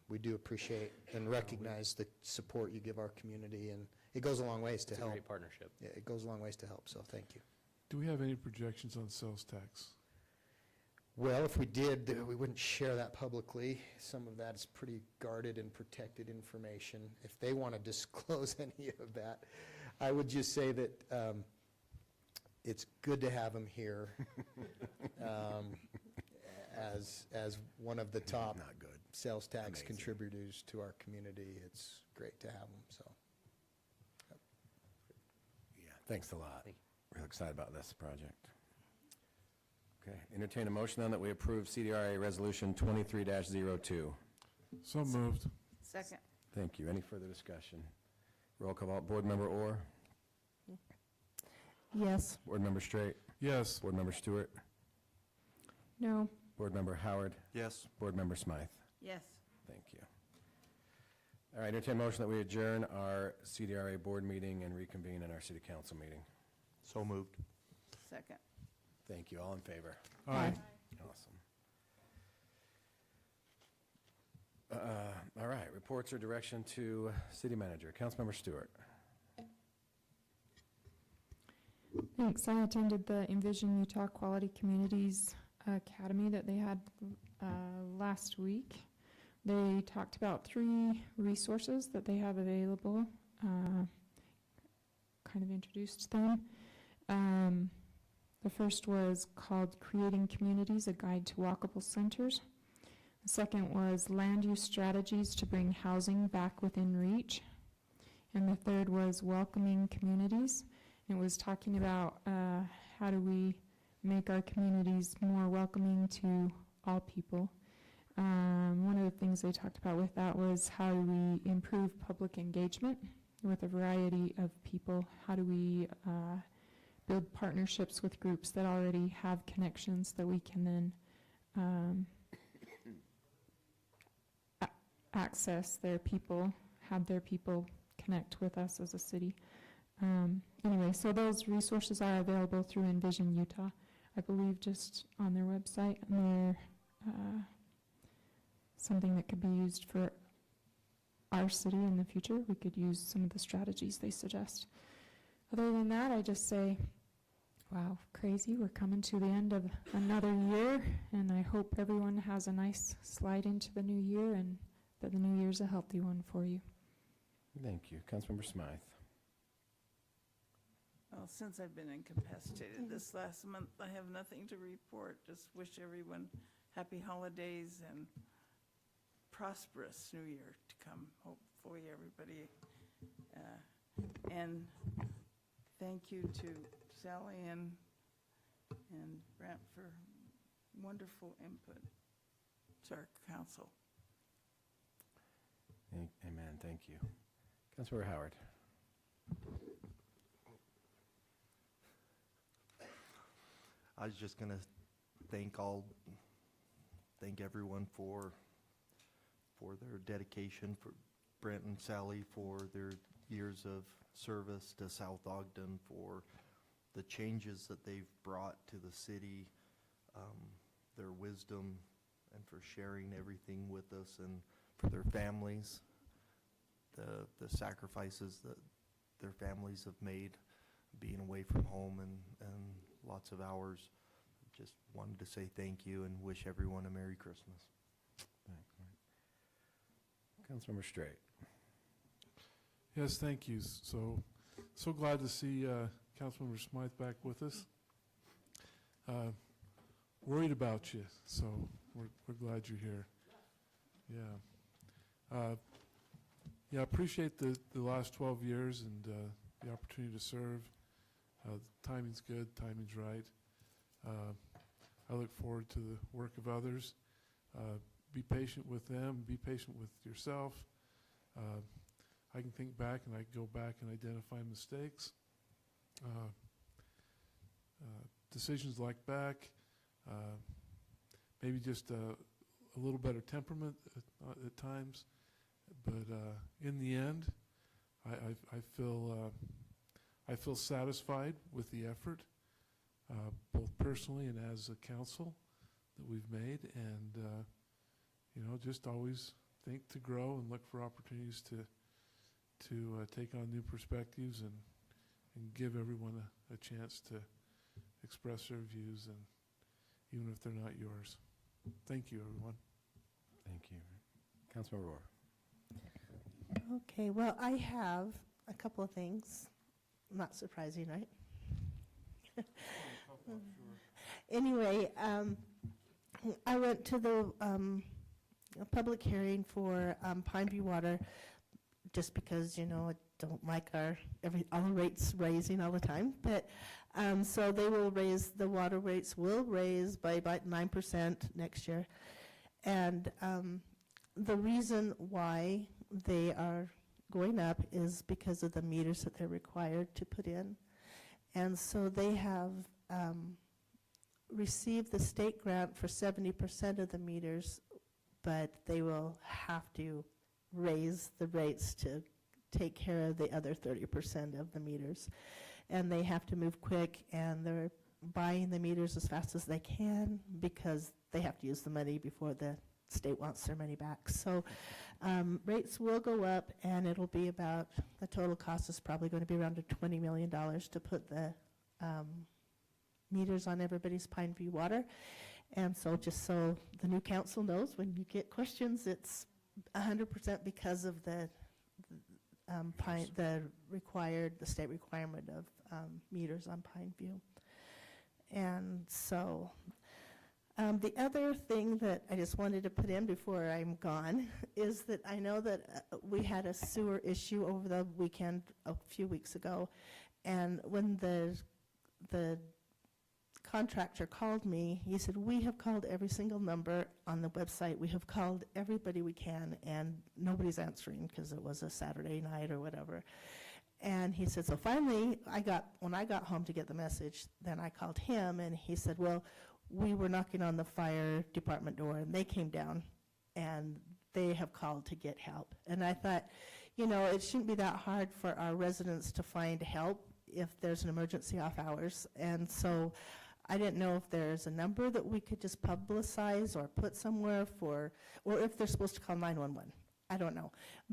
we do appreciate and recognize the support you give our community, and it goes a long ways to It's a help. great partnership. Yeah, it goes a long ways to help, so thank you. Do we have any projections on sales tax? Well, if we did, we wouldn't share that publicly. Some of that's pretty guarded and protected information. If they want to disclose any of that, I would just say that it's good to have them here as one of the top Not good. sales tax Amazing. contributors to our community. It's great to have them, so. Yeah, thanks a lot. Thank Real excited about this project. Okay, entertain a motion then that we approve CDRA Resolution 23-02. So moved. Second. Thank you. Any further discussion? Roll call vote, Board Member Orr? Yes. Board Member Straight? Yes. Board Member Stewart? No. Board Member Howard? Yes. Board Member Smythe? Yes. Thank you. All right, entertain a motion that we adjourn our CDRA board meeting and reconvene in our city council meeting. So moved. Second. Thank you. All in favor? Aye. Awesome. All right, reports or direction to city manager. Councilmember Stewart. Thanks. I attended the Envision Utah Quality Communities Academy that they had last week. They talked about 3 resources that they have available, kind of introduced them. The first was called Creating Communities, a Guide to Walkable Centers. The second was Land Use Strategies to Bring Housing Back Within Reach. And the third was Welcoming Communities. It was talking about how do we make our communities more welcoming to all people. One of the things they talked about with that was how do we improve public engagement with a variety of people? How do we build partnerships with groups that already have connections that we can then access their people, have their people connect with us as a city. Anyway, so those resources are available through Envision Utah, I believe, just on their website, and they're something that could be used for our city in the future. We could use some of the strategies they suggest. Other than that, I just say, wow, crazy. We're coming to the end of another year, and I hope everyone has a nice slide into the new year and that the new year's a healthy one for you. Thank you. Councilmember Smythe. Well, since I've been incapacitated this last month, I have nothing to report. Just wish everyone happy holidays and prosperous new year to come. Hopefully, everybody. And thank you to Sally and Brent for wonderful input to our council. Amen. Thank you. Councilmember Howard. I was just gonna thank everyone for their dedication, for Brent and Sally for their years of service to South Ogden, for the changes that they've brought to the city, their wisdom, and for sharing everything with us, and for their families, the sacrifices that their families have made, being away from home and lots of hours. Just wanted to say thank you and wish everyone a Merry Christmas. Councilmember Straight. Yes, thank you. So glad to see Councilmember Smythe back with us. Worried about you, so we're glad you're here. Yeah. Yeah, appreciate the last 12 years and the opportunity to serve. Timing's good, timing's right. I look forward to the work of others. Be patient with them, be patient with yourself. I can think back and I can go back and identify mistakes. Decisions like back, maybe just a little better temperament at times. But in the end, I feel satisfied with the effort, both personally and as a council that we've made, and just always think to grow and look for opportunities to take on new perspectives and give everyone a chance to express their views, and even if they're not yours. Thank you, everyone. Thank you. Councilmember Rohr. Okay, well, I have a couple of things. Not surprising, right? Anyway, I went to the public hearing for Pineview Water just because, I don't like all the rates raising all the time. But so they will raise, the water rates will raise by about 9% next year. And the reason why they are going up is because of the meters that they're required to put in. And so they have received the state grant for 70% of the meters, but they will have to raise the rates to take care of the other 30% of the meters. And they have to move quick, and they're buying the meters as fast as they can because they have to use the money before the state wants their money back. So rates will go up, and it'll be about, the total cost is probably going to be around $20 million to put the meters on everybody's Pine View water. And so just so the new council knows, when you get questions, it's 100% because of the state requirement of meters on Pine View. And so the other thing that I just wanted to put in before I'm gone is that I know that we had a sewer issue over the weekend a few weeks ago, and when the contractor called me, he said, we have called every single number on the website, we have called everybody we can, and nobody's answering because it was a Saturday night or whatever. And he said, so finally, when I got home to get the message, then I called him, and he said, well, we were knocking on the fire department door, and they came down, and they have called to get help. And I thought, you know, it shouldn't be that hard for our residents to find help if there's an emergency off hours. And so I didn't know if there's a number that we could just publicize or put somewhere or if they're supposed to call 911. I don't know.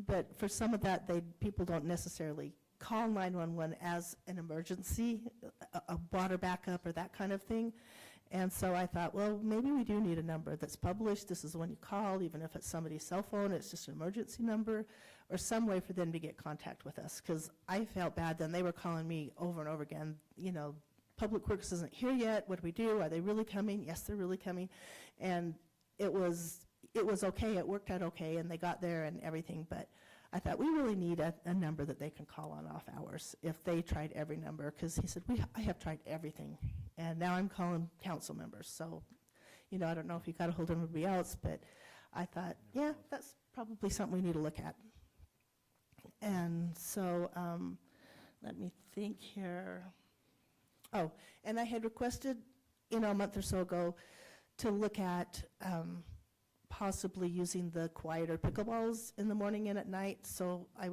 But for some of that, people don't necessarily call 911 as an emergency, a water backup or that kind of thing. And so I thought, well, maybe we do need a number that's published. This is the one you call, even if it's somebody's cell phone, it's just an emergency number, or some way for them to get contact with us. Because I felt bad then. They were calling me over and over again, you know, Public Works isn't here yet. What do we do? Are they really coming? Yes, they're really coming. And it was okay. It worked out okay, and they got there and everything. But I thought we really need a number that they can call on off hours if they tried every number. Because he said, I have tried everything, and now I'm calling council members. So, you know, I don't know if you got a hold of anybody else, but I thought, yeah, that's probably something we need to look at. And so let me think here. Oh, and I had requested, you know, a month or so ago to look at possibly using the quieter pickleballs in the morning and at night. So I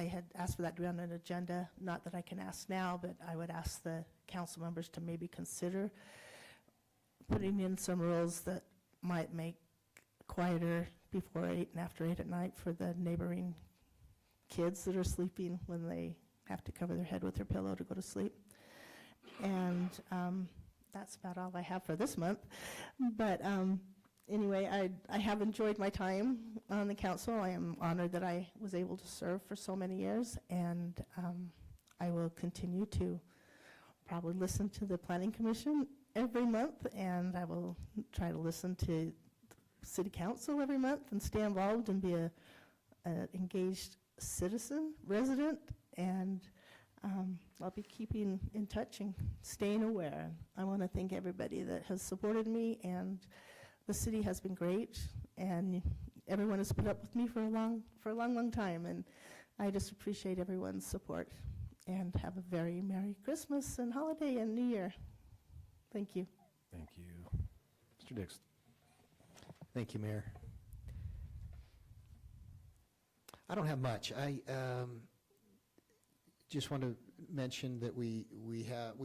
had asked for that to be on an agenda. Not that I can ask now, but I would ask the council members to maybe consider putting in some rules that might make quieter before 8 and after 8 at night for the neighboring kids that are sleeping when they have to cover their head with their pillow to go to sleep. And that's about all I have for this month. But anyway, I have enjoyed my time on the council. I am honored that I was able to serve for so many years, and I will continue to probably listen to the Planning Commission every month, and I will try to listen to City Council every month and stay involved and be a engaged citizen, resident, and I'll be keeping in touch and staying aware. I want to thank everybody that has supported me, and the city has been great, and everyone has put up with me for a long time, and I just appreciate everyone's support. And have a very Merry Christmas and holiday and New Year. Thank you. Thank you. Mr. Dix. Thank you, Mayor. I don't have much. I just want to mention that we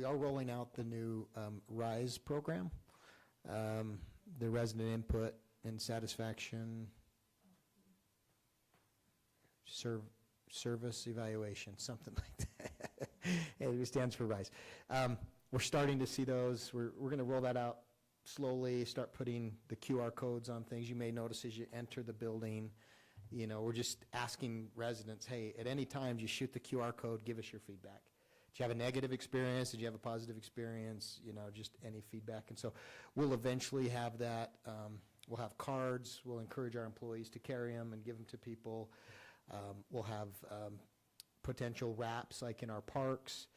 are rolling out the new RISE program, the resident input and satisfaction service evaluation, something like that. It stands for RISE. We're starting to see those. We're going to roll that out slowly, start putting the QR codes on things. You may notice as you enter the building, you know, we're just asking residents, hey, at any time you shoot the QR code, give us your feedback. Did you have a negative experience? Did you have a positive experience? You know, just any feedback. And so we'll eventually have that. We'll have cards. We'll encourage our employees to carry them and give them to people. We'll have potential wraps like in our parks,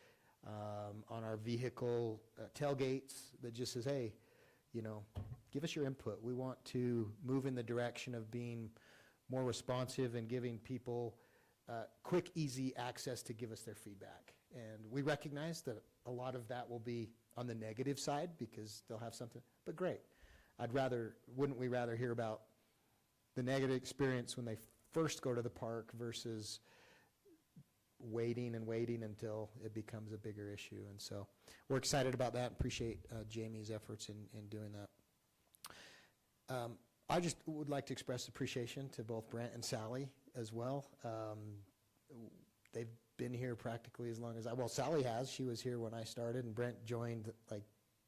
on our vehicle tailgates that just says, hey, you know, give us your input. We want to move in the direction of being more responsive and giving people quick, easy access to give us their feedback. And we recognize that a lot of that will be on the negative side because they'll have something, but great. Wouldn't we rather hear about the negative experience when they first go to the park versus waiting and waiting until it becomes a bigger issue? And so we're excited about that and appreciate Jamie's efforts in doing that. I just would like to express appreciation to both Brent and Sally as well. They've been here practically as long as Sally has. She was here when I started, and Brent joined like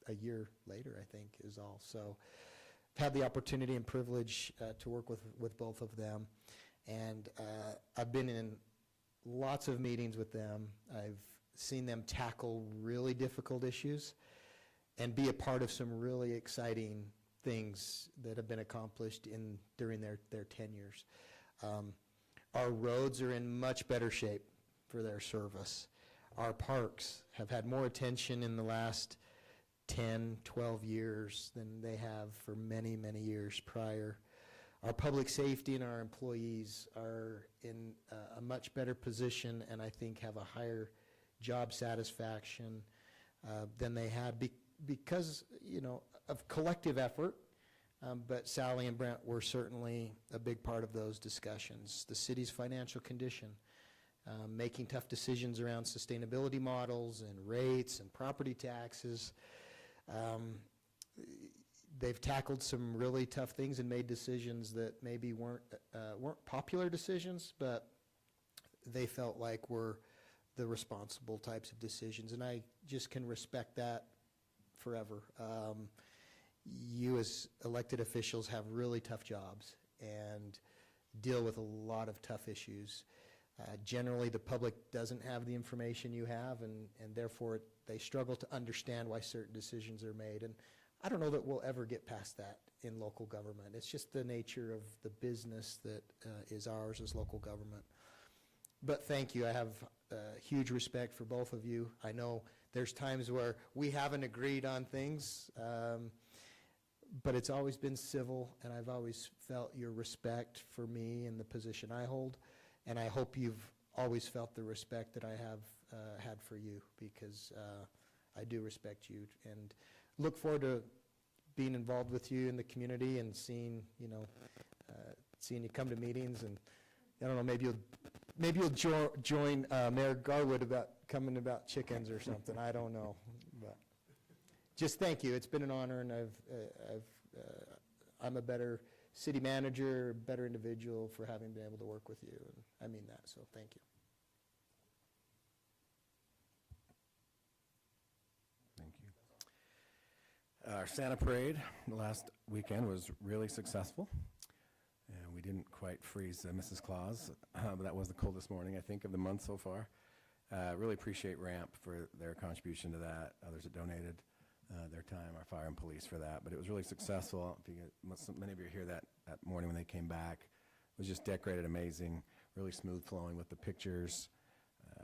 a year later, I think, is all. So I've had the opportunity and privilege to work with both of them. And I've been in lots of meetings with them. I've seen them tackle really difficult issues and be a part of some really exciting things that have been accomplished during their tenures. Our roads are in much better shape for their service. Our parks have had more attention in the last 10, 12 years than they have for many, many years prior. Our public safety and our employees are in a much better position, and I think have a higher job satisfaction than they had because, of collective effort. But Sally and Brent were certainly a big part of those discussions. The city's financial condition, making tough decisions around sustainability models and rates and property taxes. They've tackled some really tough things and made decisions that maybe weren't popular decisions, but they felt like were the responsible types of decisions. And I just can respect that forever. You as elected officials have really tough jobs and deal with a lot of tough issues. Generally, the public doesn't have the information you have, and therefore they struggle to understand why certain decisions are made. And I don't know that we'll ever get past that in local government. It's just the nature of the business that is ours as local government. But thank you. I have huge respect for both of you. I know there's times where we haven't agreed on things, but it's always been civil, and I've always felt your respect for me and the position I hold, and I hope you've always felt the respect that I have had for you, because I do respect you, and look forward to being involved with you in the community and seeing you come to meetings, and I don't know, maybe you'll join Mayor Garwood about chickens or something. I don't know, but just thank you. It's been an honor, and I'm a better city manager, better individual for having been able to work with you, and I mean that. So thank you. Thank you. Our Santa Parade last weekend was really successful. And we didn't quite freeze Mrs. Claus, but that was the coldest morning, I think, of the month so far. Really appreciate RAMP for their contribution to that, others that donated their time, our fire and police for that. But it was really successful. Many of you are here that morning when they came back. It was just decorated amazing, really smooth flowing with the pictures.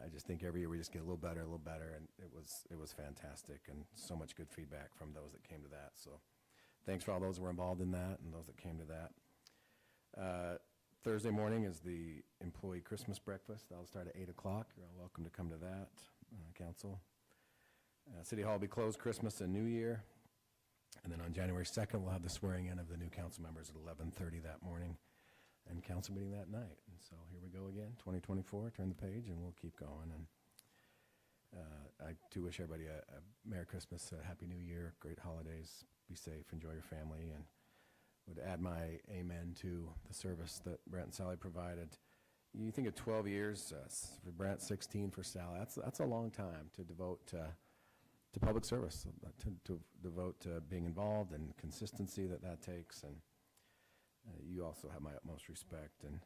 I just think every year we just get a little better, and it was fantastic, and so much good feedback from those that came to that. So thanks for all those who were involved in that and those that came to that. Thursday morning is the employee Christmas breakfast. That'll start at 8 o'clock. You're all welcome to come to that, council. City Hall will be closed Christmas and New Year. And then on January 2nd, we'll have the swearing in of the new council members at 11:30 that morning and council meeting that night. And so here we go again, 2024, turn the page, and we'll keep going. And I do wish everybody a Merry Christmas, a Happy New Year, great holidays, be safe, enjoy your family, and would add my amen to the service that Brent and Sally provided. You think of 12 years for Brent, 16 for Sally. That's a long time to devote to public service, to devote to being involved and consistency that takes. And you also have my utmost respect, and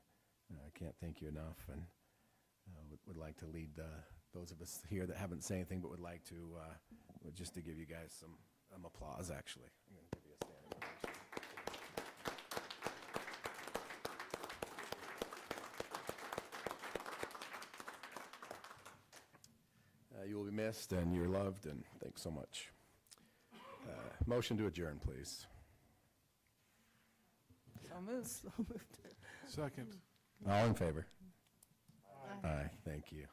I can't thank you enough. And would like to lead those of us here that haven't said anything, but would like to just to give you guys some applause. Actually, I'm going to give you a standing ovation. You will be missed, and you're loved, and thanks so much. Motion to adjourn, please. So moved. Second. All in favor? Aye, thank you.